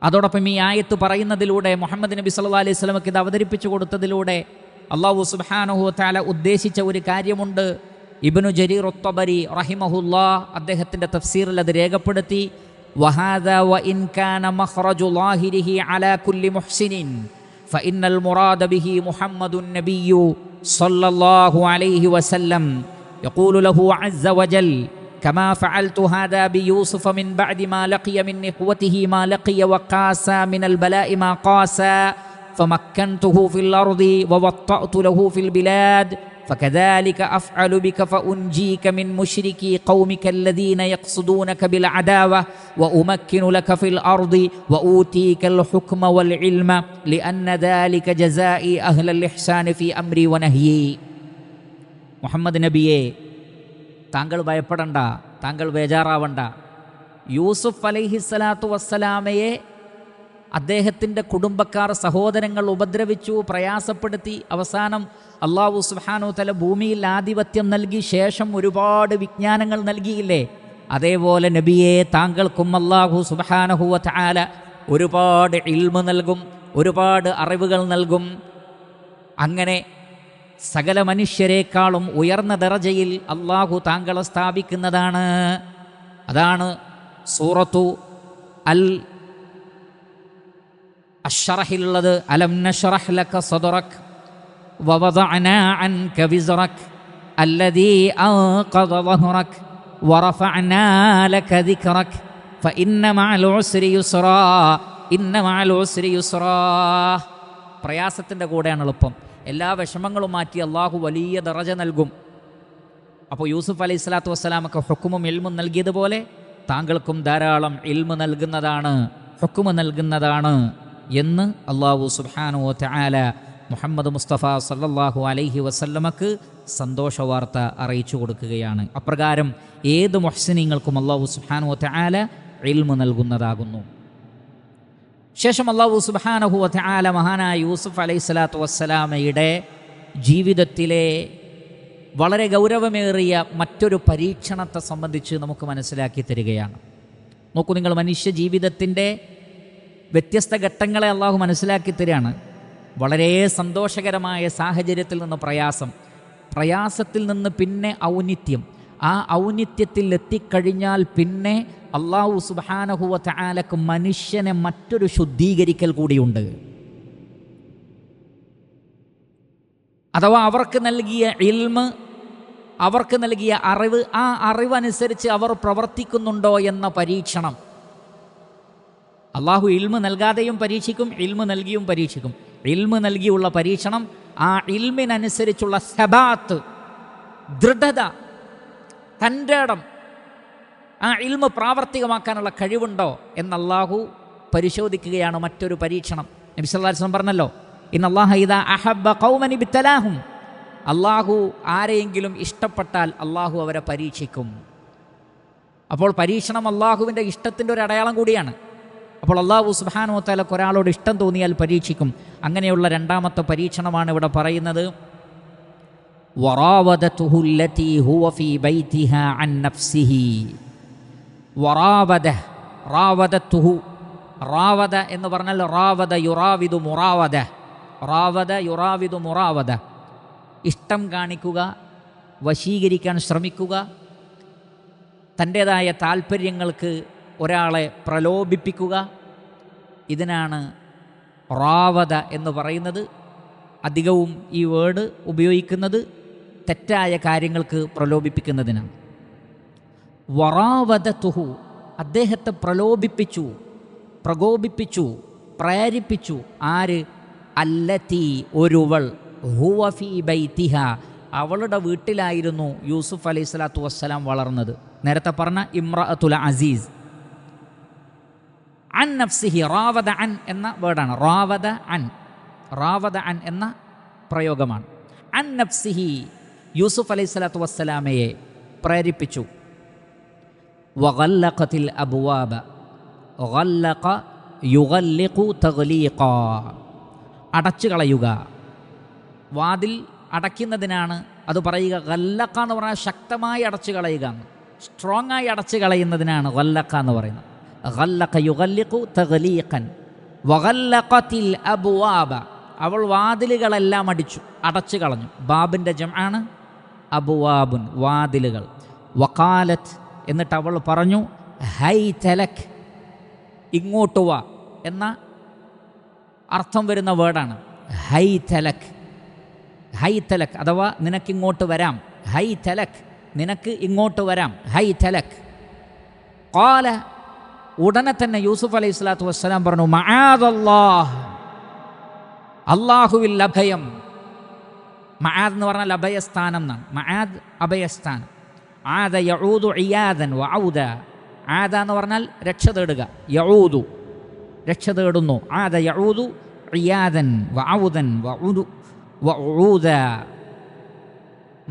അതോടൊപ്പം ഈ ആയത്ത് പറയുന്നതിലൂടെ, മുഹമ്മദ് നബി സല്ലല്ലാഹു അലൈഹി വസല്ലമക്ക് ഇത് അവതരിപ്പിച്ചു കൊടുത്തതിലൂടെ അല്ലാഹു സുബ്ഹാനഹു വ തആല ഉദ്ദേശിച്ച ഒരു കാര്യമുണ്ട്. ഇബ്നു ജരീർ അത്ത്-തബരി റഹിമഹുല്ലാഹ് അദ്ദേഹത്തിൻ്റെ തഫ്സീറിൽ അത് രേഖപ്പെടുത്തി. വഹാദാ വഇൻ കാന മഖ്റജു ളാഹിരിഹി അലാ കുല്ലി മുഹ്സിനിൻ ഫഇന്നൽ മുറാദ ബിഹി മുഹമ്മദുൻ നബിയ്യു സല്ലല്ലാഹു അലൈഹി വസല്ലം യഖൂലു ലഹു അസ്സ വജൽ كما فعلت هذا بيوسف من بعد ما لقي من إخوته ما لقي وقاسى من البلاء ما قاسى فمكنته في الأرض ووطأت له في البلاد فكذلك أفعل بك فأنجيك من مشركي قومك الذين يقصدونك بالعداوة وأمكن لك في الأرض وأوتيك الحكم والعلم لأن ذلك جزائي أهل الإحسان في أمري ونهيي. محمد നബിയെ, താങ്കൾ ഭയപ്പെടണ്ട, താങ്കൾ ബേജാറാവണ്ട. യൂസുഫ് അലൈഹിസ്സലാത്തു വസ്സലാമയെ അദ്ദേഹത്തിൻ്റെ കുടുംബക്കാർ, സഹോദരങ്ങൾ ഉപദ്രവിച്ചു, പ്രയാസപ്പെടുത്തി. അവസാനം അല്ലാഹു സുബ്ഹാനഹു വ തആല ഭൂമിയിൽ ആധിപത്യം നൽകി, ശേഷം ഒരുപാട് വിജ്ഞാനങ്ങൾ നൽകിയില്ലേ? അതേപോലെ നബിയെ, താങ്കൾക്കും അല്ലാഹു സുബ്ഹാനഹു വ തആല ഒരുപാട് ഇൽമു നൽകും, ഒരുപാട് അറിവുകൾ നൽകും. അങ്ങനെ സകല മനുഷ്യരെക്കാളും ഉയർന്ന ദറജയിൽ അല്ലാഹു താങ്കളെ സ്ഥാപിക്കുന്നതാണ്. അതാണ് സൂറത്തു അൽ അശ്റഹിലുള്ളത്. അലം നശ്റഹ് ലക സദ്റക വവദഅനാ അൻക വിസ്റക അല്ലദീ അൻഖദ ളഹ്റക വറഫഅനാ ലക ദിക്റക ഫഇന്ന മഅൽ ഉസ്രി യുസ്റാ ഇന്ന മഅൽ ഉസ്രി യുസ്റാ. പ്രയാസത്തിൻ്റെ കൂടെയാണ് എളുപ്പം. എല്ലാ വിഷമങ്ങളും മാറ്റി അള്ളാഹു വലിയ ദറജ നൽകും. അപ്പോൾ യൂസുഫ് അലൈഹി സ്വലാത്തു വസ്സലാമൊക്കെ ഹുക്കുമും ഇൽമും നൽകിയതുപോലെ താങ്കൾക്കും ധാരാളം ഇൽമു നൽകുന്നതാണ്, ഹുക്കുമ് നൽകുന്നതാണ് എന്ന് അള്ളാഹു സുബ്ഹാനഹു വ തആല മുഹമ്മദ് മുസ്തഫ സല്ലല്ലാഹു അലൈഹി വസല്ലമക്ക് സന്തോഷവാർത്ത അറിയിച്ചു കൊടുക്കുകയാണ്. അപ്രകാരം ഏത് മുഹ്സിനീങ്ങൾക്കും അള്ളാഹു സുബ്ഹാനഹു വ തആല ഇൽമു നൽകുന്നതാകുന്നു. ശേഷം അല്ലാഹു സുബ്ഹാനഹു വ തആല മഹാനായ യൂസുഫ് അലൈഹിസ്സലാത്തു വസ്സലാമയുടെ ജീവിതത്തിലെ വളരെ ഗൗരവമേറിയ മറ്റൊരു പരീക്ഷണത്തെ സംബന്ധിച്ച് നമുക്ക് മനസ്സിലാക്കി തരികയാണ്. നോക്കൂ നിങ്ങൾ, മനുഷ്യ ജീവിതത്തിൻ്റെ വ്യത്യസ്ത ഘട്ടങ്ങളെ അള്ളാഹു മനസ്സിലാക്കി തരികയാണ്. വളരെ സന്തോഷകരമായ സാഹചര്യത്തിൽ നിന്ന് പ്രയാസത്തിൽ നിന്ന് പിന്നെ ഔന്നിത്യം, ആ ഔന്നിത്യത്തിൽ എത്തിക്കഴിഞ്ഞാൽ പിന്നെ അള്ളാഹു സുബ്ഹാനഹു വ തആലക്ക് മനുഷ്യനെ മറ്റൊരു ശുദ്ധീകരിക്കൽ കൂടിയുണ്ട്. അഥവാ അവർക്ക് നൽകിയ ഇൽമ്, അവർക്ക് നൽകിയ അറിവ്, ആ അറിവനുസരിച്ച് അവർ പ്രവർത്തിക്കുന്നുണ്ടോ എന്ന പരീക്ഷണം. അള്ളാഹു ഇൽമ് നൽകാതെയും പരീക്ഷിക്കും, ഇൽമ് നൽകിയും പരീക്ഷിക്കും. ഇൽമ് നൽകിയുള്ള പരീക്ഷണം, ആ ഇൽമിനനുസരിച്ചുള്ള സബാത്ത്, ദൃഢത, തൻ്റെ ഇടം, ആ ഇൽമ് പ്രാവർത്തികമാക്കാനുള്ള കഴിവുണ്ടോ എന്ന് അള്ളാഹു പരിശോധിക്കുകയാണ് മറ്റൊരു പരീക്ഷണം. നബി സല്ലല്ലാഹു അലൈഹി വസല്ലം പറഞ്ഞല്ലോ, ഇന്നല്ലാഹ ഇദാ അഹബ്ബ ഖൗമൻ ഇബ്തലാഹും, അള്ളാഹു ആരെയെങ്കിലും ഇഷ്ടപ്പെട്ടാൽ അള്ളാഹു അവരെ പരീക്ഷിക്കും. അപ്പോൾ പരീക്ഷണം അള്ളാഹുവിൻ്റെ ഇഷ്ടത്തിൻ്റെ ഒരു അടയാളം കൂടിയാണ്. അപ്പോൾ അള്ളാഹു സുബ്ഹാനഹു വ തആലക്ക് ഒരാളോട് ഇഷ്ടം തോന്നിയാൽ പരീക്ഷിക്കും. അങ്ങനെയുള്ള രണ്ടാമത്തെ പരീക്ഷണമാണ് ഇവിടെ പറയുന്നത്. വറാവദതുഹു അല്ലതി ഹുവ ഫീ ബൈതിഹാ അൻ നഫ്സിഹി. റാവദതുഹു, റാവദ എന്ന് പറഞ്ഞാൽ റാവദ യുറാവിദു മുറാവദ, റാവദ യുറാവിദു മുറാവദ, ഇഷ്ടം കാണിക്കുക, വശീകരിക്കാൻ ശ്രമിക്കുക, തൻ്റേതായ താല്പര്യങ്ങൾക്ക് ഒരാളെ പ്രലോഭിപ്പിക്കുക, ഇതിനാണ് റാവദ എന്ന് പറയുന്നത്. അധികവും ഈ വേർഡ് ഉപയോഗിക്കുന്നത് തെറ്റായ കാര്യങ്ങൾക്ക് പ്രലോഭിപ്പിക്കുന്നതിനാണ്. വറാവദതുഹു, അദ്ദേഹത്തെ പ്രലോഭിപ്പിച്ചു, പ്രകോപിപ്പിച്ചു, പ്രേരിപ്പിച്ചു. ആര്? അല്ലതി, ഒരുവൾ, ഹുവ ഫീ ബൈതിഹ, അവളുടെ വീട്ടിലായിരുന്നു യൂസുഫ് അലൈഹി സ്വലാത്തു വസ്സലാം വളർന്നത്. നേരത്തെ പറഞ്ഞ ഇമ്രഅത്തുൽ അസീസ്. അൻ നഫ്സിഹി, റാവദ അൻ എന്ന വേർഡാണ്. റാവദ അൻ എന്ന പ്രയോഗമാണ്. അൻ നഫ്സിഹി, യൂസുഫ് അലൈഹി സ്വലാത്തു വസ്സലാമയെ പ്രേരിപ്പിച്ചു. വഗല്ലഖത്തിൽ അബ്വാബ, ഗല്ലഖ യുഗല്ലിഖു തഗ്ലീഖ, അടച്ചു കളയുക. വാതിൽ അടയ്ക്കുന്നതിനാണ് അത് പറയുക. ഗല്ലഖ എന്ന് പറഞ്ഞാൽ ശക്തമായി അടച്ചു കളയുക, സ്ട്രോങ് ആയി അടച്ചു കളയുന്നതിനാണ് ഗല്ലഖ എന്ന് പറയുന്നത്. ഗല്ലഖ യുഗല്ലിഖു തഗ്ലീഖൻ. വഗല്ലഖത്തിൽ അബ്വാബ, അവൾ വാതിലുകളെല്ലാം അടച്ചു കളഞ്ഞു. ബാബിൻ്റെ ജംആണ് അബ്വാബുൻ, വാതിലുകൾ. വഖാലത്ത്, എന്നിട്ട് അവൾ പറഞ്ഞു, ഹൈതലക്, ഇങ്ങോട്ട് വാ എന്ന അർത്ഥം വരുന്ന വേർഡാണ് ഹൈതലക്. ഹൈതലക് അഥവാ നിനക്കിങ്ങോട്ട് വരാം. ഹൈതലക്, നിനക്ക് ഇങ്ങോട്ട് വരാം. ഹൈതലക്. ഖാല, ഉടനെ തന്നെ യൂസുഫ് അലൈഹി സ്വലാത്തു വസ്സലാം പറഞ്ഞു, മആദല്ലാഹ്, അല്ലാഹുവിൽ അഭയം. മആദ് എന്ന് പറഞ്ഞാൽ അഭയസ്ഥാനം എന്നാണ്. മആദ് അഭയസ്ഥാനം. ആദ യഊദു ഇയാദൻ വഔദ. ആദ എന്ന് പറഞ്ഞാൽ രക്ഷ തേടുക, യഊദു രക്ഷ തേടുന്നു. ആദ യഊദു ഇയാദൻ വഔദൻ വഊദ.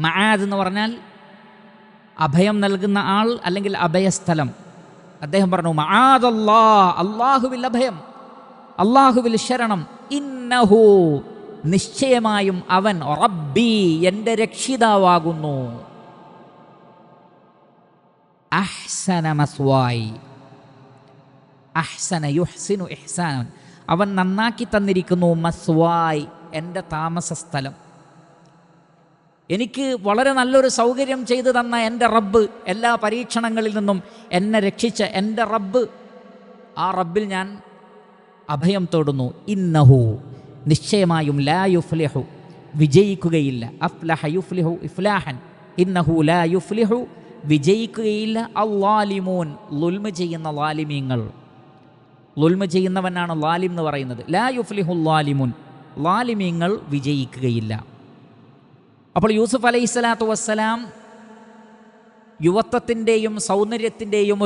മആദ് എന്ന് പറഞ്ഞാൽ അഭയം നൽകുന്ന ആൾ അല്ലെങ്കിൽ അഭയസ്ഥലം. അദ്ദേഹം പറഞ്ഞു, മആദല്ലാഹ്, അല്ലാഹുവിൽ അഭയം, അല്ലാഹുവിൽ ശരണം. ഇന്നഹു, നിശ്ചയമായും അവൻ, റബ്ബി, എൻ്റെ രക്ഷിതാവാകുന്നു. അഹ്സന മസ്വായി, അഹ്സന യുഹ്സിനു ഇഹ്സാനൻ, അവൻ നന്നാക്കി തന്നിരിക്കുന്നു. മസ്വായ്, എൻ്റെ താമസ സ്ഥലം. എനിക്ക് വളരെ നല്ലൊരു സൗകര്യം ചെയ്തു തന്ന എൻ്റെ റബ്ബ്, എല്ലാ പരീക്ഷണങ്ങളിൽ നിന്നും എന്നെ രക്ഷിച്ച എൻ്റെ റബ്ബ്, ആ റബ്ബിൽ ഞാൻ അഭയം തേടുന്നു. ഇന്നഹു, നിശ്ചയമായും, ലാ യുഫ്ലിഹു, വിജയിക്കുകയില്ല. അഫ്ലഹ യുഫ്ലിഹു ഇഫ്ലാഹൻ. ഇന്നഹു ലാ യുഫ്ലിഹു, വിജയിക്കുകയില്ല. അല്ലാലിമൂൻ, ളുൽമ ചെയ്യുന്ന ലാലിമീങ്ങൾ. ളുൽമ ചെയ്യുന്നവനാണ് ലാലിം എന്ന് പറയുന്നത്. ലാ യുഫ്ലിഹു ലാലിമൂൻ, ലാലിമീങ്ങൾ വിജയിക്കുകയില്ല. അപ്പോൾ യൂസുഫ് അലൈഹി സ്വലാത്തു വസ്സലാം യുവത്വത്തിൻ്റെയും സൗന്ദര്യത്തിൻ്റെയും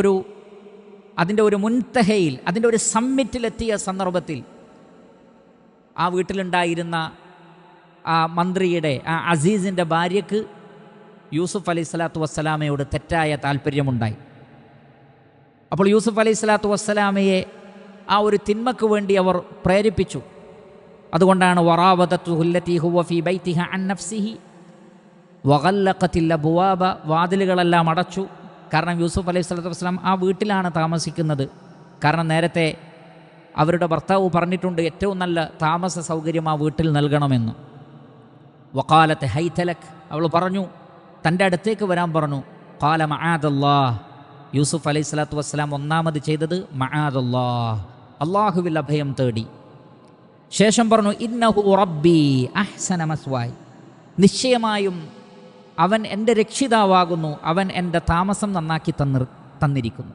അതിൻ്റെ ഒരു മുൻതഹയിൽ, അതിൻ്റെ ഒരു സമ്മിറ്റിലെത്തിയ സന്ദർഭത്തിൽ ആ വീട്ടിലുണ്ടായിരുന്ന ആ മന്ത്രിയുടെ, ആ അസീസിൻ്റെ ഭാര്യയ്ക്ക് യൂസുഫ് അലൈഹി സ്വലാത്തു വസ്സലാമയോട് തെറ്റായ താല്പര്യമുണ്ടായി. അപ്പോൾ യൂസുഫ് അലൈഹി സ്വലാത്തു വസ്സലാമയെ ആ ഒരു തിന്മക്ക് വേണ്ടി അവർ പ്രേരിപ്പിച്ചു. അതുകൊണ്ടാണ് വറാവദതുഹു അല്ലതി ഹുവ ഫീ ബൈതിഹാ അൻ നഫ്സിഹി വഗല്ലഖത്തിൽ അബ്വാബ, വാതിലുകളെല്ലാം അടച്ചു. കാരണം യൂസുഫ് അലൈഹി സ്വലാത്തു വസ്സലാം ആ വീട്ടിലാണ് താമസിക്കുന്നത്. കാരണം നേരത്തെ അവരുടെ ഭർത്താവ് പറഞ്ഞിട്ടുണ്ട് ഏറ്റവും നല്ല താമസ സൗകര്യം ആ വീട്ടിൽ നൽകണമെന്ന്. വഖാലത്ത് ഹൈതലക്, അവൾ പറഞ്ഞു, തൻ്റെ അടുത്തേക്ക് വരാൻ പറഞ്ഞു. ഖാല മആദല്ലാഹ്, യൂസുഫ് അലൈഹി സ്വലാത്തു വസ്സലാം ഒന്നാമത് ചെയ്തത് മആദല്ലാഹ്, അള്ളാഹുവിൽ അഭയം തേടി. ശേഷം പറഞ്ഞു ഇന്നഹു റബ്ബി അഹ്സന മസ്വായ്, നിശ്ചയമായും അവൻ എൻ്റെ രക്ഷിതാവാകുന്നു, അവൻ എൻ്റെ താമസം നന്നാക്കി തന്നിരിക്കുന്നു.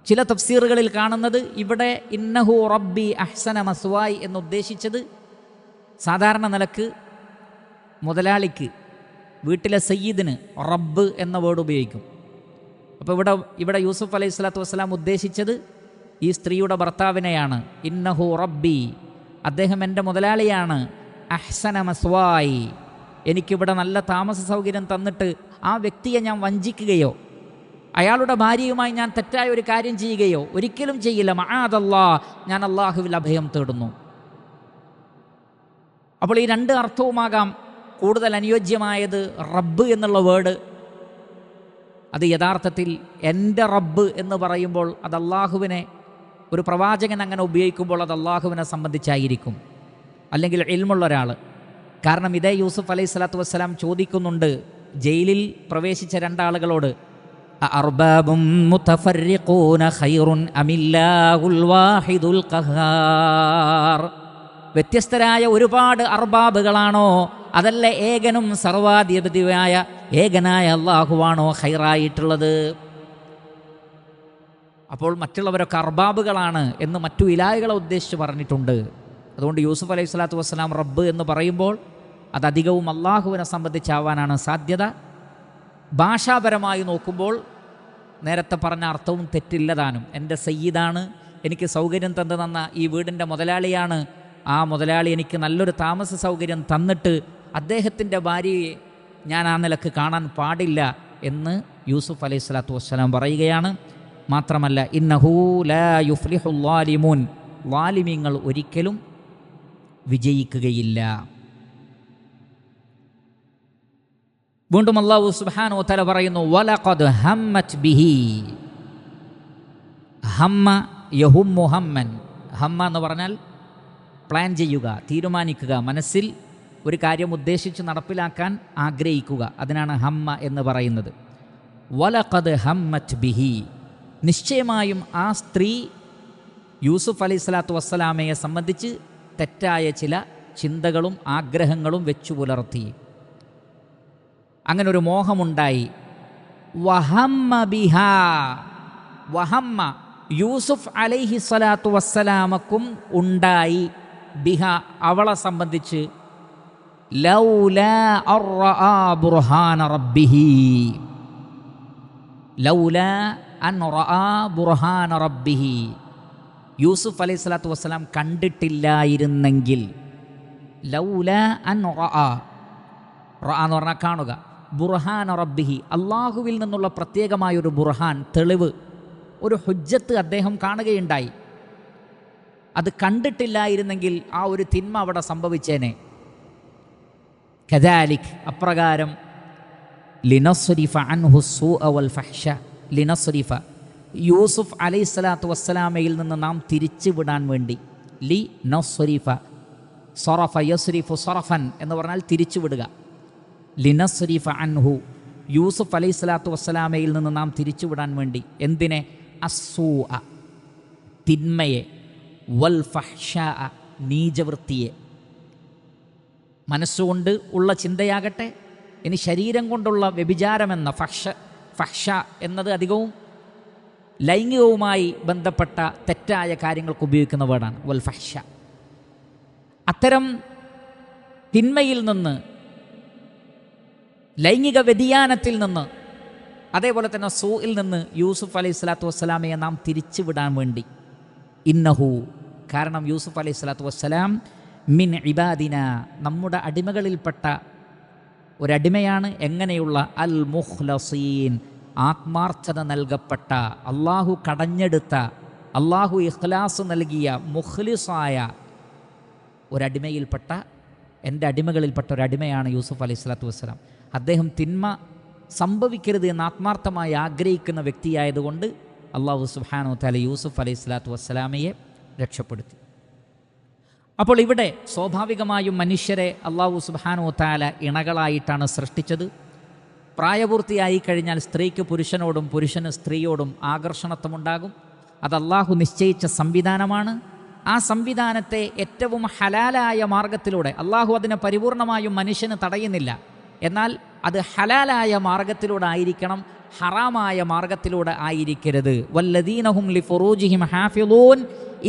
ചില തഫ്സീറുകളിൽ കാണുന്നത് ഇവിടെ ഇന്നഹു റബ്ബി അഹ്സന മസ്വായ് എന്നുദ്ദേശിച്ചത് സാധാരണ നിലക്ക് മുതലാളിക്ക്, വീട്ടിലെ സയ്യിദിന് റബ്ബ് എന്ന വേർഡ് ഉപയോഗിക്കും. അപ്പോൾ ഇവിടെ യൂസുഫ് അലൈഹി സ്വലാത്തു വസ്സലാം ഉദ്ദേശിച്ചത് ഈ സ്ത്രീയുടെ ഭർത്താവിനെയാണ്. ഇന്നഹു റബ്ബി, അദ്ദേഹം എൻ്റെ മുതലാളിയാണ്. അഹ്സന മസ്വായി, എനിക്കിവിടെ നല്ല താമസ സൗകര്യം തന്നിട്ട് ആ വ്യക്തിയെ ഞാൻ വഞ്ചിക്കുകയോ അയാളുടെ ഭാര്യയുമായി ഞാൻ തെറ്റായ ഒരു കാര്യം ചെയ്യുകയോ ഒരിക്കലും ചെയ്യില്ല. മആദല്ലാഹ്, ഞാൻ അള്ളാഹുവിൽ അഭയം തേടുന്നു. അപ്പോൾ ഈ രണ്ട് അർത്ഥവുമാകാം. കൂടുതൽ അനുയോജ്യമായത് റബ്ബ് എന്നുള്ള വേർഡ്, അത് യഥാർത്ഥത്തിൽ എൻ്റെ റബ്ബ് എന്ന് പറയുമ്പോൾ അത് അള്ളാഹുവിനെ, ഒരു പ്രവാചകൻ അങ്ങനെ ഉപയോഗിക്കുമ്പോൾ അത് അള്ളാഹുവിനെ സംബന്ധിച്ചായിരിക്കും, അല്ലെങ്കിൽ ഇൽമുള്ള ഒരാൾ. കാരണം ഇതേ യൂസുഫ് അലൈഹി സ്വലാത്തു വസ്സലാം ചോദിക്കുന്നുണ്ട് ജയിലിൽ പ്രവേശിച്ച രണ്ടാളുകളോട്, അർബാബും മുതഫർരിഖൂന ഖൈറുൻ അമില്ലാഹുൽ വാഹിദുൽ ഖഹാർ, വ്യത്യസ്തരായ ഒരുപാട് അർബാബുകളാണോ, അതല്ല ഏകനും സർവാധിപതിയായ ഏകനായ അള്ളാഹുവാണോ ഖൈറായിട്ടുള്ളത്? അപ്പോൾ മറ്റുള്ളവരൊക്കെ അർബാബുകളാണ് എന്ന് മറ്റു ഇലാഹുകളെ ഉദ്ദേശിച്ച് പറഞ്ഞിട്ടുണ്ട്. അതുകൊണ്ട് യൂസുഫ് അലൈഹി സ്വലാത്തു വസ്സലാം റബ്ബ് എന്ന് പറയുമ്പോൾ അതധികവും അള്ളാഹുവിനെ സംബന്ധിച്ചാവാനാണ് സാധ്യത. ഭാഷാപരമായി നോക്കുമ്പോൾ നേരത്തെ പറഞ്ഞ അർത്ഥവും തെറ്റില്ലതാനും. എൻ്റെ സയ്യിദാണ്, എനിക്ക് സൗകര്യം തന്ന ഈ വീടിൻ്റെ മുതലാളിയാണ്, ആ മുതലാളി എനിക്ക് നല്ലൊരു താമസ സൗകര്യം തന്നിട്ട് അദ്ദേഹത്തിൻ്റെ ഭാര്യയെ ഞാൻ ആ നിലക്ക് കാണാൻ പാടില്ല എന്ന് യൂസുഫ് അലൈഹി സ്വലാത്തു വസ്സലാം പറയുകയാണ്. മാത്രമല്ല ഇന്നഹു ലാ യുഫ്ലിഹുൽ ളാലിമൂൻ, ളാലിമീങ്ങൾ ഒരിക്കലും വിജയിക്കുകയില്ല. വീണ്ടും അല്ലാഹു സുബ്ഹാനഹു വ തആല പറയുന്നു വലഖദ് ഹമ്മത് ബിഹി, ഹമ്മ യഹുമ്മു ഹമ്മൻ, ഹമ്മ എന്ന് പറഞ്ഞാൽ പ്ലാൻ ചെയ്യുക, തീരുമാനിക്കുക, മനസ്സിൽ ഒരു കാര്യം ഉദ്ദേശിച്ച് നടപ്പിലാക്കാൻ ആഗ്രഹിക്കുക, അതിനാണ് ഹമ്മ എന്ന് പറയുന്നത്. വലഖദ് ഹമ്മത് ബിഹി, നിശ്ചയമായും ആ സ്ത്രീ യൂസുഫ് അലൈഹി സ്വലാത്തു വസ്സലാമയെ സംബന്ധിച്ച് തെറ്റായ ചില ചിന്തകളും ആഗ്രഹങ്ങളും വെച്ചു പുലർത്തി, അങ്ങനെ ഒരു മോഹമുണ്ടായി. വഹമ്മ ബിഹാ, വഹമ്മ യൂസുഫ് അലൈഹി സ്വലാത്തു വസ്സലാമക്കും ഉണ്ടായി, ബിഹ അവളെ സംബന്ധിച്ച്, ലൗലാ അർആ ബുർഹാന റബ്ബിഹി, ലൗലാ അൻ റആ ബുർഹാന റബ്ബിഹി, യൂസുഫ് അലൈഹി സ്വലാത്തു വസ്സലാം കണ്ടിട്ടില്ലായിരുന്നെങ്കിൽ, ലൗലാ അൻ റആ, റആ എന്ന് പറഞ്ഞാൽ കാണുക, ബുർഹാന റബ്ബിഹി, അള്ളാഹുവിൽ നിന്നുള്ള പ്രത്യേകമായൊരു ബുർഹാൻ, തെളിവ്, ഒരു ഹുജ്ജത്ത് അദ്ദേഹം കാണുകയുണ്ടായി. അത് കണ്ടിട്ടില്ലായിരുന്നെങ്കിൽ ആ ഒരു തിന്മ അവിടെ സംഭവിച്ചേനെ. കദാലിക്, അപ്രകാരം, ലിനസ്രിഫ അൻഹു സൂഅ വൽ ഫഹ്ഷ, ലിനസ്രിഫ, യൂസുഫ് അലൈഹി സ്വലാത്തു വസ്സലാമയിൽ നിന്ന് നാം തിരിച്ചു വിടാൻ വേണ്ടി, ലി നസ്രിഫ, സറഫ യസ്രിഫു സറഫൻ എന്ന് പറഞ്ഞാൽ തിരിച്ചു വിടുക. ലിനസ്രിഫ അൻഹു, യൂസുഫ് അലൈഹി സ്വലാത്തു വസ്സലാമയിൽ നിന്ന് നാം തിരിച്ചു വിടാൻ വേണ്ടി. എന്തിനെ? അസ്സൂഅ, തിന്മയെ, വൽ ഫഹ്ഷാ, നീചവൃത്തിയെ. മനസ്സുകൊണ്ട് ഉള്ള ചിന്തയാകട്ടെ, ഇനി ശരീരം കൊണ്ടുള്ള വ്യഭിചാരമെന്ന ഫഹ്ഷ എന്നത് അധികവും ലൈംഗികവുമായി ബന്ധപ്പെട്ട തെറ്റായ കാര്യങ്ങൾക്ക് ഉപയോഗിക്കുന്ന വേർഡാണ് വൽ ഫഹ്ഷ. അത്തരം തിന്മയിൽ നിന്ന്, ലൈംഗിക വ്യതിയാനത്തിൽ നിന്ന്, അതേപോലെ തന്നെ സൂഇൽ നിന്ന് യൂസുഫ് അലൈഹി സ്വലാത്തു വസ്സലാമയെ നാം തിരിച്ചു വിടാൻ വേണ്ടി. ഇന്നഹു, കാരണം യൂസുഫ് അലൈഹി സ്വലാത്തു വസ്സലാം മിൻ ഇബാദിന, നമ്മുടെ അടിമകളിൽപ്പെട്ട ഒരടിമയാണ്. എങ്ങനെയുള്ള? അൽ മുഖ്ലസീൻ, ആത്മാർത്ഥത നൽകപ്പെട്ട, അള്ളാഹു കടഞ്ഞെടുത്ത, അള്ളാഹു ഇഖ്ലാസ് നൽകിയ മുഖ്ലിസായ ഒരടിമയിൽപ്പെട്ട, എൻ്റെ അടിമകളിൽപ്പെട്ട ഒരടിമയാണ് യൂസുഫ് അലൈഹി സ്വലാത്തു വസ്സലാം. അദ്ദേഹം തിന്മ സംഭവിക്കരുത് എന്ന് ആത്മാർത്ഥമായി ആഗ്രഹിക്കുന്ന വ്യക്തിയായതുകൊണ്ട് അള്ളാഹു സുബ്ഹാനഹു വ തആല യൂസുഫ് അലൈഹി സ്വലാത്തു വസ്സലാമയെ രക്ഷപ്പെടുത്തി. അപ്പോൾ ഇവിടെ സ്വാഭാവികമായും മനുഷ്യരെ അല്ലാഹു സുബ്ഹാനഹു വ തആല ഇണകളായിട്ടാണ് സൃഷ്ടിച്ചത്. പ്രായപൂർത്തിയായി കഴിഞ്ഞാൽ സ്ത്രീക്ക് പുരുഷനോടും പുരുഷന് സ്ത്രീയോടും ആകർഷണത്വമുണ്ടാകും. അത് അല്ലാഹു നിശ്ചയിച്ച സംവിധാനമാണ്. ആ സംവിധാനത്തെ ഏറ്റവും ഹലാലായ മാർഗത്തിലൂടെ, അല്ലാഹു അതിനെ പരിപൂർണമായും മനുഷ്യന് തടയുന്നില്ല, എന്നാൽ അത് ഹലാലായ മാർഗത്തിലൂടെ ആയിരിക്കണം, ഹറാമായ മാർഗത്തിലൂടെ ആയിരിക്കരുത്. വല്ലദീനഹും ലിഫുറൂജിഹിം ഹാഫിളൂൻ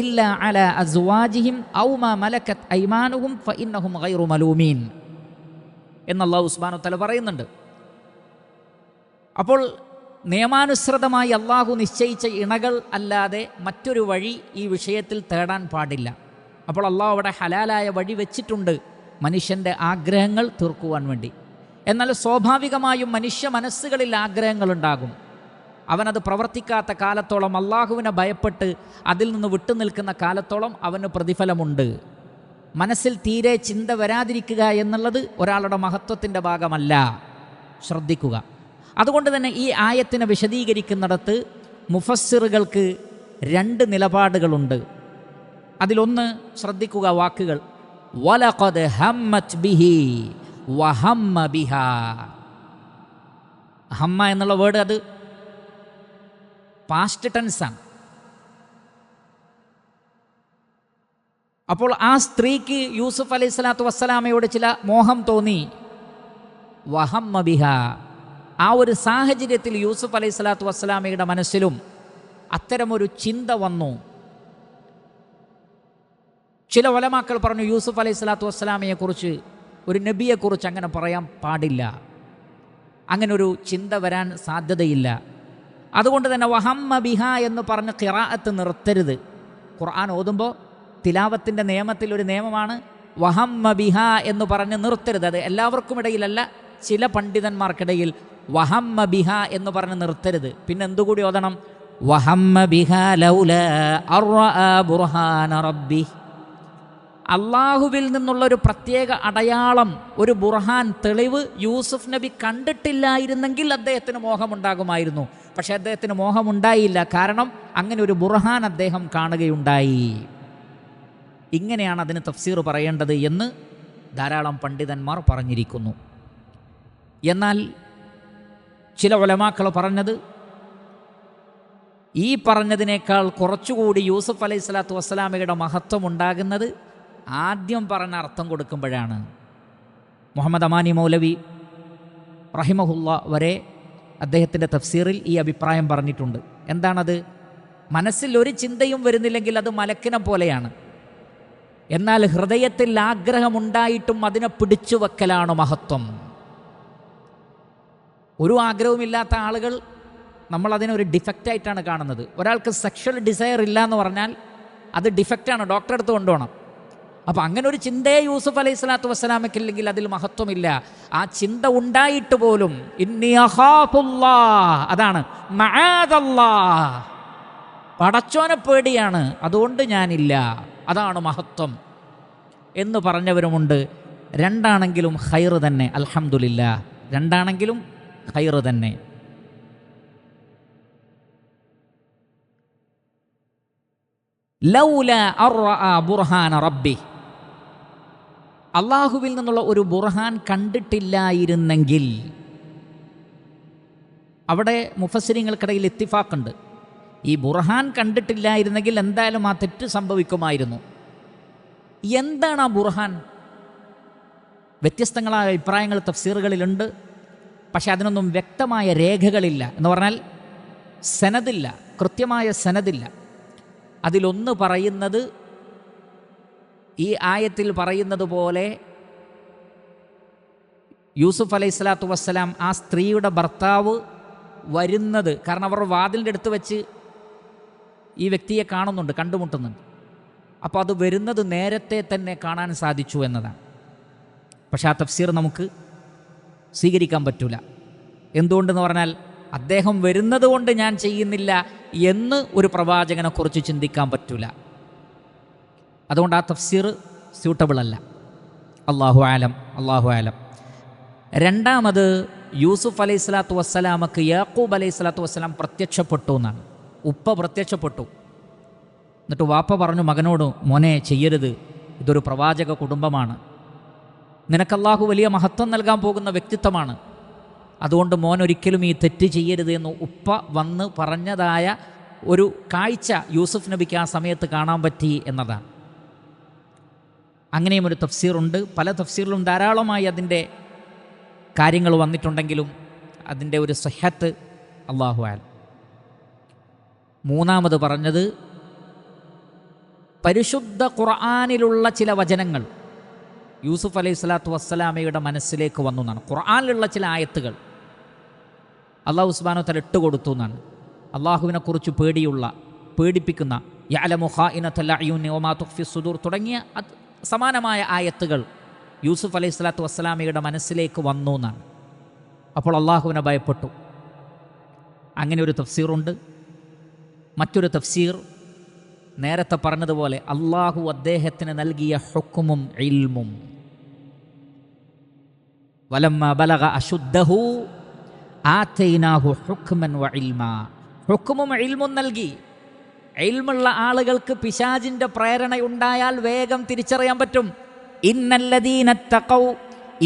ഇല്ലാ അലാ അസ്വാജിഹിം ഔ മാ മലക്കത് ഐമാനുഹും ഫഇന്നഹും ഗൈറു മലൂമീൻ എന്ന് അല്ലാഹു സുബ്ഹാനഹു വ തആല പറയുന്നുണ്ട്. അപ്പോൾ നിയമാനുസൃതമായി അല്ലാഹു നിശ്ചയിച്ച ഇണകൾ അല്ലാതെ മറ്റൊരു വഴി ഈ വിഷയത്തിൽ തേടാൻ പാടില്ല. അപ്പോൾ അല്ലാഹു അവിടെ ഹലാലായ വഴി വെച്ചിട്ടുണ്ട് മനുഷ്യൻ്റെ ആഗ്രഹങ്ങൾ തീർക്കുവാൻ വേണ്ടി. എന്നാൽ സ്വാഭാവികമായും മനുഷ്യ മനസ്സുകളിൽ ആഗ്രഹങ്ങളുണ്ടാകും. അവനത് പ്രവർത്തിക്കാത്ത കാലത്തോളം, അള്ളാഹുവിനെ ഭയപ്പെട്ട് അതിൽ നിന്ന് വിട്ടുനിൽക്കുന്ന കാലത്തോളം അവന് പ്രതിഫലമുണ്ട്. മനസ്സിൽ തീരെ ചിന്ത വരാതിരിക്കുക എന്നുള്ളത് ഒരാളുടെ മഹത്വത്തിൻ്റെ ഭാഗമല്ല. ശ്രദ്ധിക്കുക. അതുകൊണ്ട് തന്നെ ഈ ആയത്തിനെ വിശദീകരിക്കുന്നിടത്ത് മുഫസ്സിറുകൾക്ക് രണ്ട് നിലപാടുകളുണ്ട്. അതിലൊന്ന് ശ്രദ്ധിക്കുക, വാക്കുകൾ വലഖദ് ഹമ്മത് ബിഹി വഹമ്മ ബിഹാ. ഹമ്മ എന്നുള്ള വേർഡ് അത് പാസ്റ്റ് ടെൻസാണ്. അപ്പോൾ ആ സ്ത്രീക്ക് യൂസുഫ് അലൈഹി സ്വലാത്തു വസ്സലാമയോട് ചില മോഹം തോന്നി. വഹമ്മ ബിഹാ, ആ ഒരു സാഹചര്യത്തിൽ യൂസുഫ് അലൈഹി സ്വലാത്തു വസ്സലാമയുടെ മനസ്സിലും അത്തരമൊരു ചിന്ത വന്നു. ചില ഉലമാക്കൾ പറഞ്ഞു, യൂസുഫ് അലൈഹി സ്വലാത്തു വസ്സലാമയെക്കുറിച്ച്, ഒരു നബിയെക്കുറിച്ച് അങ്ങനെ പറയാൻ പാടില്ല, അങ്ങനെ ഒരു ചിന്ത വരാൻ സാധ്യതയില്ല. അതുകൊണ്ട് തന്നെ വഹമ്മ ബിഹ എന്ന് പറഞ്ഞ് ഖിറാഅത്ത് നിർത്തരുത്. ഖുർആൻ ഓതുമ്പോൾ തിലാവത്തിൻ്റെ നിയമത്തിൽ ഒരു നിയമമാണ് വഹമ്മ ബിഹ എന്ന് പറഞ്ഞ് നിർത്തരുത്. അത് എല്ലാവർക്കും ഇടയിലല്ല, ചില പണ്ഡിതന്മാർക്കിടയിൽ വഹമ്മ ബിഹ എന്ന് പറഞ്ഞ് നിർത്തരുത്. പിന്നെ എന്തുകൂടി ഓതണം? വഹമ്മ ബിഹ ലൗലാ അർആ ബുർഹാന റബ്ബി. അള്ളാഹുവിൽ നിന്നുള്ളൊരു പ്രത്യേക അടയാളം, ഒരു ബുർഹാൻ, തെളിവ് യൂസുഫ് നബി കണ്ടിട്ടില്ലായിരുന്നെങ്കിൽ അദ്ദേഹത്തിന് മോഹമുണ്ടാകുമായിരുന്നു. പക്ഷെ അദ്ദേഹത്തിന് മോഹമുണ്ടായില്ല, കാരണം അങ്ങനെ ഒരു ബുർഹാൻ അദ്ദേഹം കാണുകയുണ്ടായി. ഇങ്ങനെയാണ് അതിന് തഫ്സീർ പറയേണ്ടത് എന്ന് ധാരാളം പണ്ഡിതന്മാർ പറഞ്ഞിരിക്കുന്നു. എന്നാൽ ചില ഉലമാക്കൾ പറഞ്ഞത് ഈ പറഞ്ഞതിനേക്കാൾ കുറച്ചുകൂടി യൂസുഫ് അലൈഹി സ്വലാത്തു വസ്സലാമയുടെ മഹത്വം ഉണ്ടാകുന്നത് ആദ്യം പറഞ്ഞ അർത്ഥം കൊടുക്കുമ്പോഴാണ്. മുഹമ്മദ് അമാനി മൗലവി റഹിമഹുല്ല വരെ അദ്ദേഹത്തിൻ്റെ തഫ്സീറിൽ ഈ അഭിപ്രായം പറഞ്ഞിട്ടുണ്ട്. എന്താണത്? മനസ്സിൽ ഒരു ചിന്തയും വരുന്നില്ലെങ്കിൽ അത് മലക്കിനെ പോലെയാണ്. എന്നാൽ ഹൃദയത്തിൽ ആഗ്രഹമുണ്ടായിട്ടും അതിനെ പിടിച്ചു വെക്കലാണ് മഹത്വം. ഒരു ആഗ്രഹവുമില്ലാത്ത ആളുകൾ നമ്മളതിനൊരു ഡിഫക്റ്റായിട്ടാണ് കാണുന്നത്. ഒരാൾക്ക് സെക്ഷൽ ഡിസയർ ഇല്ല എന്ന് പറഞ്ഞാൽ അത് ഡിഫക്റ്റാണ്, ഡോക്ടറെ അടുത്ത് കൊണ്ടുപോകണം. അപ്പം അങ്ങനെ ഒരു ചിന്തയെ യൂസുഫ് അലൈഹി സ്വലാത്തു വസ്സലാമയ്ക്കില്ലെങ്കിൽ അതിൽ മഹത്വമില്ല. ആ ചിന്ത ഉണ്ടായിട്ട് പോലും ഇന്നി അഖാഫുല്ലാഹ്, അതാണ് മആദല്ലാഹ്, പടച്ചോനെ പേടിയാണ്, അതുകൊണ്ട് ഞാനില്ല, അതാണ് മഹത്വം എന്ന് പറഞ്ഞവരുമുണ്ട്. രണ്ടാണെങ്കിലും ഖൈർ തന്നെ, അൽഹംദുലില്ലാഹ്, രണ്ടാണെങ്കിലും ഖൈർ തന്നെ. ലൗലാ അർആ ബുർഹാന റബ്ബി, അള്ളാഹുവിൽ നിന്നുള്ള ഒരു ബുർഹാൻ കണ്ടിട്ടില്ലായിരുന്നെങ്കിൽ. അവിടെ മുഫസ്സിരിങ്ങൾക്കിടയിൽ ഇത്തിഫാഖുണ്ട്. ഈ ബുർഹാൻ കണ്ടിട്ടില്ലായിരുന്നെങ്കിൽ എന്തായാലും ആ തെറ്റ് സംഭവിക്കുമായിരുന്നു. എന്താണ് ആ ബുർഹാൻ? വ്യത്യസ്തങ്ങളായ അഭിപ്രായങ്ങൾ തഫ്സീറുകളിലുണ്ട്. പക്ഷെ അതിനൊന്നും വ്യക്തമായ രേഖകളില്ല. എന്ന് പറഞ്ഞാൽ സനദില്ല, കൃത്യമായ സനദില്ല. അതിലൊന്ന് പറയുന്നത്, ഈ ആയത്തിൽ പറയുന്നത് പോലെ യൂസുഫ് അലൈഹി സ്വലാത്തു വസ്സലാം ആ സ്ത്രീയുടെ ഭർത്താവ് വരുന്നത്, കാരണം അവർ വാതിലിൻ്റെ അടുത്ത് വെച്ച് ഈ വ്യക്തിയെ കാണുന്നുണ്ട്, കണ്ടുമുട്ടുന്നുണ്ട്. അപ്പോൾ അത് വരുന്നത് നേരത്തെ തന്നെ കാണാൻ സാധിച്ചു എന്നതാണ്. പക്ഷെ ആ തഫ്സീർ നമുക്ക് സ്വീകരിക്കാൻ പറ്റില്ല. എന്തുകൊണ്ടെന്ന് പറഞ്ഞാൽ അദ്ദേഹം വരുന്നത് കൊണ്ട് ഞാൻ ചെയ്യുന്നില്ല എന്ന് ഒരു പ്രവാചകനെക്കുറിച്ച് ചിന്തിക്കാൻ പറ്റില്ല. അതുകൊണ്ട് ആ തഫ്സീർ സ്യൂട്ടബിൾ അല്ല. അല്ലാഹു ആലം, അല്ലാഹു ആലം. രണ്ടാമത്, യൂസുഫ് അലൈഹി സ്വലാത്തു വസ്സലാമക്ക് യാക്കൂബ് അലൈഹി സ്വലാത്തു വസ്സലാം പ്രത്യക്ഷപ്പെട്ടു എന്നാണ്. ഉപ്പ പ്രത്യക്ഷപ്പെട്ടു. എന്നിട്ട് വാപ്പ പറഞ്ഞു മകനോട്, മോനെ ചെയ്യരുത്, ഇതൊരു പ്രവാചക കുടുംബമാണ്, നിനക്ക് അല്ലാഹു വലിയ മഹത്വം നൽകാൻ പോകുന്ന വ്യക്തിത്വമാണ്, അതുകൊണ്ട് മോൻ ഒരിക്കലും ഈ തെറ്റ് ചെയ്യരുത് എന്ന് ഉപ്പ വന്ന് പറഞ്ഞതായ ഒരു കാഴ്ച യൂസുഫ് നബിക്ക് ആ സമയത്ത് കാണാൻ പറ്റി എന്നതാണ്. അങ്ങനെയും ഒരു തഫ്സീറുണ്ട്. പല തഫ്സീറിലും ധാരാളമായി അതിൻ്റെ കാര്യങ്ങൾ വന്നിട്ടുണ്ടെങ്കിലും അതിൻ്റെ ഒരു സഹത്ത് അല്ലാഹു ആലം. മൂന്നാമത് പറഞ്ഞത്, പരിശുദ്ധ ഖുർആനിലുള്ള ചില വചനങ്ങൾ യൂസുഫ് അലൈഹി സ്വലാത്തു വസ്സലാമയുടെ മനസ്സിലേക്ക് വന്നു എന്നാണ്. ഖുർആനിലുള്ള ചില ആയത്തുകൾ അള്ളാഹു സുബ്ഹാനഹു വ തആല ഇട്ടുകൊടുത്തു എന്നാണ്. അള്ളാഹുവിനെക്കുറിച്ച് പേടിപ്പിക്കുന്ന യഅലമു ഖായിനത്തൽ അയുനി വമാ തുഖ്ഫി സുദൂർ തുടങ്ങിയ സമാനമായ ആയത്തുകൾ യൂസുഫ് അലൈഹി സ്വലാത്തു വസ്സലാമയുടെ മനസ്സിലേക്ക് വന്നു എന്നാണ്. അപ്പോൾ അള്ളാഹുവിനെ ഭയപ്പെട്ടു. അങ്ങനെ ഒരു തഫ്സീറുണ്ട്. മറ്റൊരു തഫ്സീർ നേരത്തെ പറഞ്ഞതുപോലെ അള്ളാഹു അദ്ദേഹത്തിന് നൽകിയ ഹുക്മും ഇൽമും, വലമ്മ ബലഗ അശുദ്ധഹു ആതൈനാഹു ഹുക്മൻ വ ഇൽമാ, ഹുക്മും ഇൽമും നൽകി. ഇൽമുള്ള ആളുകൾക്ക് പിശാചിന്റെ പ്രേരണയുണ്ടായാൽ വേഗം തിരിച്ചറിയാൻ പറ്റും. ഇന്നല്ലദീന തഖൗ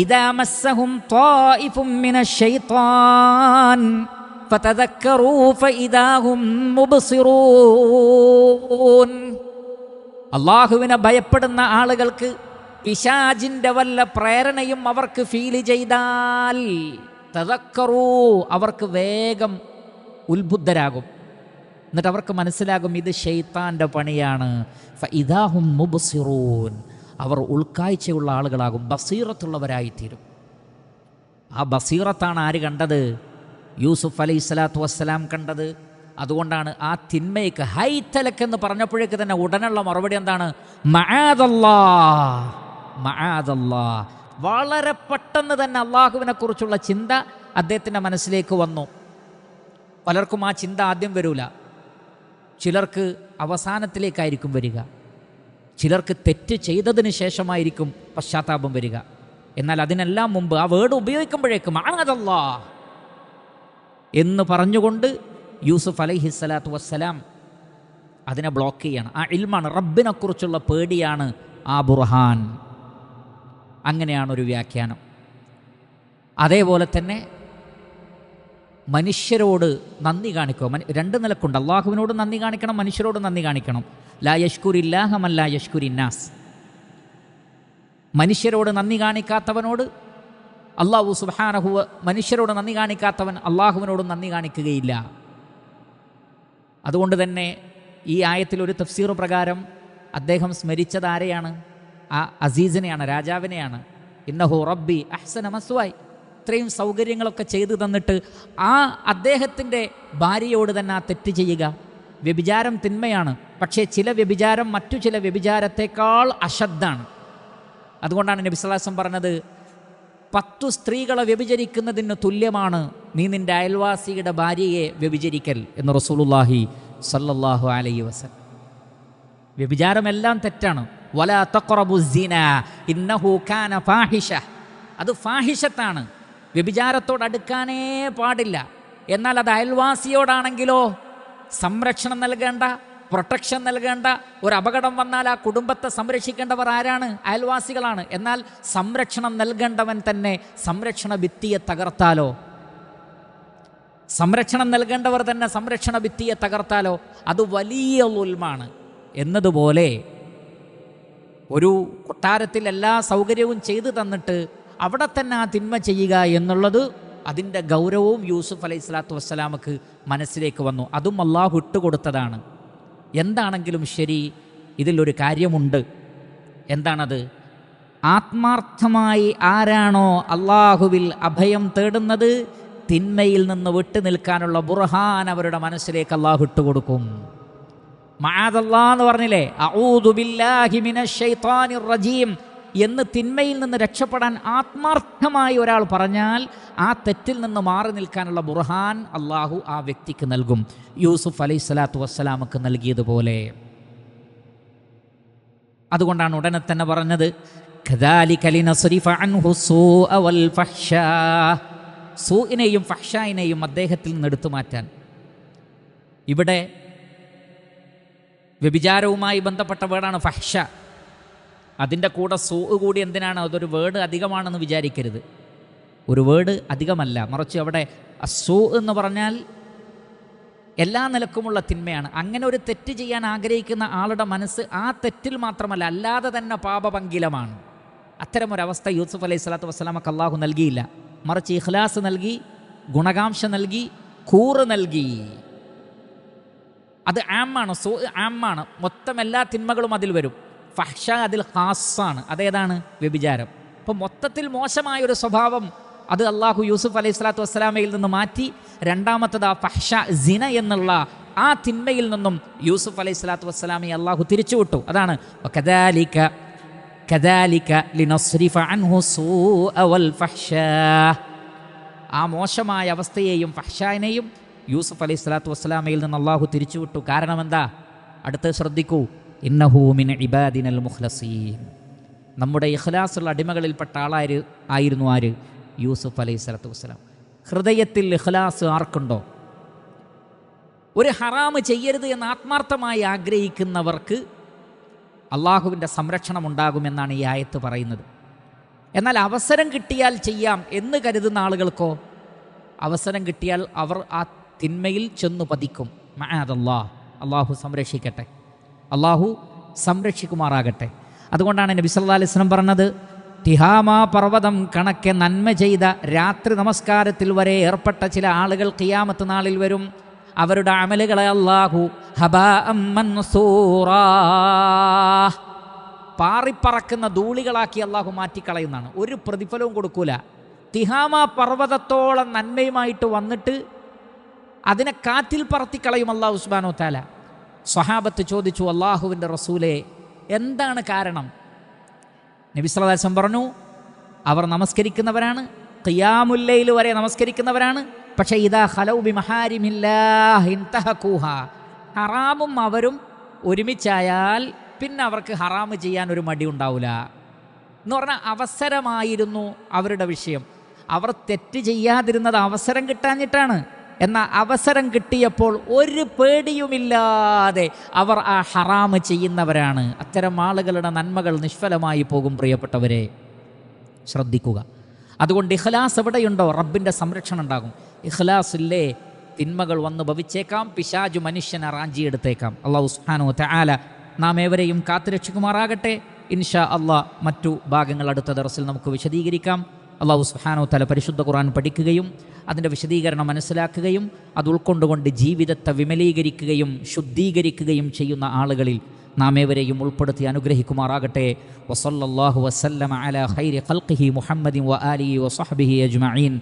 ഇദാ മസ്സഹും ത്വായിഫും മിനശ് ശൈത്താൻ ഫതദക്കറൂ ഫഇദാ ഹും മുബ്സിറൂൻ. അല്ലാഹുവിനെ ഭയപ്പെടുന്ന ആളുകൾക്ക് പിശാചിന്റെ വല്ല പ്രേരണയും അവർക്ക് ഫീൽ ചെയ്താൽ തദക്കറൂ, അവർക്ക് വേഗം ഉത്ബുദ്ധരാകും. എന്നിട്ട് അവർക്ക് മനസ്സിലാകും ഇത് ശൈത്താൻ്റെ പണിയാണ്. ഫഇദാ ഹും മുബ്സിറൂൻ, അവർ ഉൾക്കാഴ്ചയുള്ള ആളുകളാകും, ബസീറത്തുള്ളവരായിത്തീരും. ആ ബസീറത്താണ് ആര് കണ്ടത്? യൂസുഫ് അലൈഹി സ്വലാത്തു വസ്സലാം കണ്ടത്. അതുകൊണ്ടാണ് ആ തിന്മയ്ക്ക് ഹൈത്തലക്ക് എന്ന് പറഞ്ഞപ്പോഴേക്ക് തന്നെ ഉടനുള്ള മറുപടി എന്താണ്? മആദല്ലാഹ്, മആദല്ലാഹ്. വളരെ പെട്ടെന്ന് തന്നെ അള്ളാഹുവിനെ കുറിച്ചുള്ള ചിന്ത അദ്ദേഹത്തിൻ്റെ മനസ്സിലേക്ക് വന്നു. പലർക്കും ആ ചിന്ത ആദ്യം വരൂല, ചിലർക്ക് അവസാനത്തിലേക്കായിരിക്കും വരിക, ചിലർക്ക് തെറ്റ് ചെയ്തതിന് ശേഷമായിരിക്കും പശ്ചാത്താപം വരിക. എന്നാൽ അതിനെല്ലാം മുമ്പ് ആ വേർഡ് ഉപയോഗിക്കുമ്പോഴേക്കും മഅദല്ലാഹ് എന്ന് പറഞ്ഞുകൊണ്ട് യൂസുഫ് അലൈഹിസ്സലാത്തു വസ്സലാം അതിനെ ബ്ലോക്ക് ചെയ്യണം. ആ ഇൽമാണ്, റബ്ബിനെക്കുറിച്ചുള്ള പേടിയാണ് ആ ബുർഹാൻ. അങ്ങനെയാണ് ഒരു വ്യാഖ്യാനം. അതേപോലെ തന്നെ മനുഷ്യരോട് നന്ദി കാണിക്കുക. രണ്ട് നിലക്കുണ്ട്. അള്ളാഹുവിനോട് നന്ദി കാണിക്കണം, മനുഷ്യരോട് നന്ദി കാണിക്കണം. ലാ യഷ്കുരില്ലാഹ മൻ ലാ യഷ്കുരിന്നാസ്. മനുഷ്യരോട് നന്ദി കാണിക്കാത്തവനോട് അള്ളാഹു സുബ്ഹാനഹു, മനുഷ്യരോട് നന്ദി കാണിക്കാത്തവൻ അള്ളാഹുവിനോടും നന്ദി കാണിക്കുകയില്ല. അതുകൊണ്ട് തന്നെ ഈ ആയത്തിൽ ഒരു തഫ്സീർ പ്രകാരം അദ്ദേഹം സ്മരിച്ചത് ആരെയാണ്? ആ അസീസിനെയാണ്, രാജാവിനെയാണ്. ഇന്നഹു റബ്ബി അഹ്സന മസ്വായ്, ഇത്രയും സൗകര്യങ്ങളൊക്കെ ചെയ്തു തന്നിട്ട് ആ അദ്ദേഹത്തിൻ്റെ ഭാര്യയോട് തന്നെ ആ തെറ്റ് ചെയ്യുക. വ്യഭിചാരം തിന്മയാണ്, പക്ഷേ ചില വ്യഭിചാരം മറ്റു ചില വ്യഭിചാരത്തെക്കാൾ അശദ്ധാണ്. അതുകൊണ്ടാണ് നബി സല്ലല്ലാഹു അലൈഹി വസല്ലം പറഞ്ഞത്, 10 സ്ത്രീകളെ വ്യഭിചരിക്കുന്നതിന് തുല്യമാണ് നീ നിൻ്റെ അയൽവാസിയുടെ ഭാര്യയെ വ്യഭിചരിക്കൽ എന്ന് റസൂലുള്ളാഹി സ്വല്ലല്ലാഹു അലൈഹി വസല്ലം. വ്യഭിചാരമെല്ലാം തെറ്റാണ്. വലാ തഖറബു സിനാ ഇന്നഹു കാന ഫാഹിഷ, അത് ഫാഹിഷത്താണ്, വ്യഭിചാരത്തോട് അടുക്കാനേ പാടില്ല. എന്നാൽ അത് അയൽവാസിയോടാണെങ്കിലോ സംരക്ഷണം നൽകേണ്ട, പ്രൊട്ടക്ഷൻ നൽകേണ്ട, ഒരു അപകടം വന്നാൽ ആ കുടുംബത്തെ സംരക്ഷിക്കേണ്ടവർ ആരാണ്? അയൽവാസികളാണ്. എന്നാൽ സംരക്ഷണം നൽകേണ്ടവൻ തന്നെ സംരക്ഷണ ഭിത്തിയെ തകർത്താലോ, സംരക്ഷണം നൽകേണ്ടവർ തന്നെ സംരക്ഷണ ഭിത്തിയെ തകർത്താലോ അത് വലിയ ഉൽമാണ്. എന്നതുപോലെ ഒരു കൊട്ടാരത്തിൽ എല്ലാ സൗകര്യവും ചെയ്തു തന്നിട്ട് അവിടെ തന്നെ ആ തിന്മ ചെയ്യുക എന്നുള്ളത്, അതിൻ്റെ ഗൗരവവും യൂസുഫ് അലൈഹി സ്വലാത്തു വസ്സലാമക്ക് മനസ്സിലേക്ക് വന്നു. അതും അള്ളാഹു ഇട്ടുകൊടുത്തതാണ്. എന്താണെങ്കിലും ശരി, ഇതിലൊരു കാര്യമുണ്ട്. എന്താണത്? ആത്മാർത്ഥമായി ആരാണോ അള്ളാഹുവിൽ അഭയം തേടുന്നത്, തിന്മയിൽ നിന്ന് വിട്ടു നിൽക്കാനുള്ള ബുർഹാൻ അവരുടെ മനസ്സിലേക്ക് അള്ളാഹു ഇട്ടുകൊടുക്കും. മഅദല്ലാഹ് എന്ന് പറഞ്ഞില്ലേ, അഊദു ബില്ലാഹി മിനശ് ശൈത്വാനിർ റജീം എന്ന് തിന്മയിൽ നിന്ന് രക്ഷപ്പെടാൻ ആത്മാർത്ഥമായി ഒരാൾ പറഞ്ഞാൽ ആ തെറ്റിൽ നിന്ന് മാറി നിൽക്കാനുള്ള ബുർഹാൻ അള്ളാഹു ആ വ്യക്തിക്ക് നൽകും. യൂസുഫ് അലൈഹി സ്വലാത്തു വസ്സലാമക്ക് നൽകിയതുപോലെ. അതുകൊണ്ടാണ് ഉടനെ തന്നെ പറഞ്ഞത്, കദാലിക ലിനസ്രിഫ അൻഹു സൂഅ വൽ ഫഹ്ശാ, സൂഇനെയും ഫഹ്ശായിനെയും അദ്ദേഹത്തിൽ നിന്ന് എടുത്തു മാറ്റാൻ. ഇവിടെ വ്യഭിചാരവുമായി ബന്ധപ്പെട്ട വേർഡാണ് ഫഹ്ഷ. അതിൻ്റെ കൂടെ സൂ കൂടി എന്തിനാണ്? അതൊരു വേർഡ് അധികമാണെന്ന് വിചാരിക്കരുത്. ഒരു വേർഡ് അധികമല്ല, മറിച്ച് അവിടെ അസൂ എന്ന് പറഞ്ഞാൽ എല്ലാ നിലക്കുമുള്ള തിന്മയാണ്. അങ്ങനെ ഒരു തെറ്റ് ചെയ്യാൻ ആഗ്രഹിക്കുന്ന ആളുടെ മനസ്സ് ആ തെറ്റിൽ മാത്രമല്ല, അല്ലാതെ തന്നെ പാപപങ്കിലമാണ്. അത്തരമൊരവസ്ഥ യൂസുഫ് അലൈഹി സ്വലാത്തു വസ്സലാമക്ക് അള്ളാഹു നൽകിയില്ല. മറിച്ച് ഇഖ്ലാസ് നൽകി, ഗുണകാംക്ഷ നൽകി, കൂറ് നൽകി. അത് ആമാണ്, സൂ ആമാണ്. മൊത്തം എല്ലാ തിന്മകളും അതിൽ വരും. ഫഹ്ഷ അതിൽ ഖാസാണ്. അതേതാണ്? വ്യഭിചാരം. അപ്പോൾ മൊത്തത്തിൽ മോശമായൊരു സ്വഭാവം അത് അള്ളാഹു യൂസുഫ് അലൈഹി സ്വലാത്തു വസ്സലാമയിൽ നിന്ന് മാറ്റി രണ്ടാമത്തത് ആ ഫഹ്ഷ സിന എന്നുള്ള ആ തിന്മയിൽ നിന്നും യൂസുഫ് അലൈഹി സ്വലാത്തു വസ്സലാമയെ അള്ളാഹു തിരിച്ചുവിട്ടു. അതാണ് ആ മോശമായ അവസ്ഥയെയും ഫഹ്ഷാനെയും യൂസുഫ് അലൈഹി സ്വലാത്തു വസ്സലാമയിൽ നിന്ന് അള്ളാഹു തിരിച്ചുവിട്ടു. കാരണം എന്താ? അടുത്ത് ശ്രദ്ധിക്കൂ. ഇന്നഹു മിൻ ഇബാദിനൽ മുഖ്ലസീൻ. നമ്മുടെ ഇഖ്ലാസുള്ള അടിമകളിൽപ്പെട്ട ആയിരുന്നു ആര്? യൂസുഫ് അലൈഹി സ്വലാത്തു വസ്സലാം. ഹൃദയത്തിൽ ഇഖ്ലാസ് ആർക്കുണ്ടോ? ഒരു ഹറാമ് ചെയ്യരുത് എന്ന് ആത്മാർത്ഥമായി ആഗ്രഹിക്കുന്നവർക്ക് അള്ളാഹുവിൻ്റെ സംരക്ഷണം ഉണ്ടാകുമെന്നാണ് ഈ ആയത്ത് പറയുന്നത്. എന്നാൽ അവസരം കിട്ടിയാൽ ചെയ്യാം എന്ന് കരുതുന്ന ആളുകൾക്കോ, അവസരം കിട്ടിയാൽ അവർ ആ തിന്മയിൽ ചെന്നു പതിക്കും. മഅദല്ലാഹ്. അള്ളാഹു സംരക്ഷിക്കട്ടെ, അള്ളാഹു സംരക്ഷിക്കുമാറാകട്ടെ. അതുകൊണ്ടാണ് നബി സല്ലല്ലാഹു അലൈഹി വസല്ലം പറഞ്ഞത്, തിഹാമാ പർവ്വതം കണക്കെ നന്മ ചെയ്ത രാത്രി നമസ്കാരത്തിൽ വരെ ഏർപ്പെട്ട ചില ആളുകൾ ഖിയാമത്ത് നാളിൽ വരും. അവരുടെ അമലുകളെ അല്ലാഹു ഹബാഅം മൻസൂറാ, പാറിപ്പറക്കുന്ന ധൂളികളാക്കി അല്ലാഹു മാറ്റിക്കളയുന്നതാണ്. ഒരു പ്രതിഫലവും കൊടുക്കൂല. തിഹാമാ പർവ്വതത്തോളം നന്മയുമായിട്ട് വന്നിട്ട് അതിനെ കാറ്റിൽ പറത്തിക്കളയും അല്ലാഹു സുബ്ഹാനഹു വ തആല. സ്വഹാബത്ത് ചോദിച്ചു, അല്ലാഹുവിൻ്റെ റസൂലേ, എന്താണ് കാരണം? നബി സല്ലല്ലാഹു അലൈഹി വസല്ലം പറഞ്ഞു, അവർ നമസ്കരിക്കുന്നവരാണ്, ഖിയാമുൽ ലൈൽ വരെ നമസ്കരിക്കുന്നവരാണ്. പക്ഷേ ഇദാ ഖലൗ ബിമഹാരിമില്ലാഹി ഇൻതഹഖൂഹാ, ഹറാമും അവരും ഒരുമിച്ചായാൽ പിന്നെ അവർക്ക് ഹറാമ് ചെയ്യാൻ ഒരു മടി ഉണ്ടാവില്ല എന്ന് പറഞ്ഞാൽ അവസരമായിരുന്നു അവരുടെ വിഷയം. അവർ തെറ്റ് ചെയ്യാതിരുന്നത് അവസരം കിട്ടാഞ്ഞിട്ടാണ്. എന്നാൽ അവസരം കിട്ടിയപ്പോൾ ഒരു പേടിയുമില്ലാതെ അവർ ആ ഹറാമ് ചെയ്യുന്നവരാണ്. അത്തരം ആളുകളുടെ നന്മകൾ നിഷ്ഫലമായി പോകും. പ്രിയപ്പെട്ടവരെ, ശ്രദ്ധിക്കുക. അതുകൊണ്ട് ഇഖ്ലാസ് എവിടെയുണ്ടോ റബ്ബിൻ്റെ സംരക്ഷണം ഉണ്ടാകും. ഇഖ്ലാസ് ഇല്ലേ, തിന്മകൾ വന്ന് ഭവിച്ചേക്കാം, പിശാചു മനുഷ്യനെ റാഞ്ചിയെടുത്തേക്കാം. അല്ലാഹു സുബ്ഹാനഹു വ തആല നാം ഏവരെയും കാത്തുരക്ഷിക്കുമാറാകട്ടെ. ഇൻഷാ അല്ലാഹ് മറ്റു ഭാഗങ്ങൾ അടുത്ത ദർസിൽ നമുക്ക് വിശദീകരിക്കാം. അല്ലാഹു സുബ്ഹാനഹു വ തആല പരിശുദ്ധ ഖുർആൻ പഠിക്കുകയും അതിൻ്റെ വിശദീകരണം മനസ്സിലാക്കുകയും അത് ഉൾക്കൊണ്ടുകൊണ്ട് ജീവിതത്തെ വിമലീകരിക്കുകയും ശുദ്ധീകരിക്കുകയും ചെയ്യുന്ന ആളുകളിൽ നാം ഏവരെയും ഉൾപ്പെടുത്തി അനുഗ്രഹിക്കുമാറാകട്ടെ. വസല്ലല്ലാഹു വസല്ലമ അലാ ഖൈരി ഖൽഖിഹി മുഹമ്മദിൻ വ ആലിഹി വസഹ്ബിഹി അജ്മഈൻ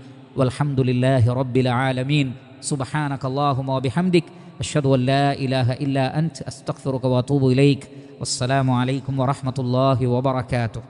വൽഹംദുലില്ലാഹി റബ്ബിൽ ആലമീൻ. സുബ്ഹാനകല്ലാഹുമ്മ വബിഹംദിക് അഷ്ഹദു അൻ ലാ ഇലാഹ ഇല്ലാ അൻത അസ്തഗ്ഫിറുക വഅതൂബു ഇലൈക്. വസ്സലാമു അലൈക്കും വറഹ്മത്തുള്ളാഹി വബറകാതുഹു.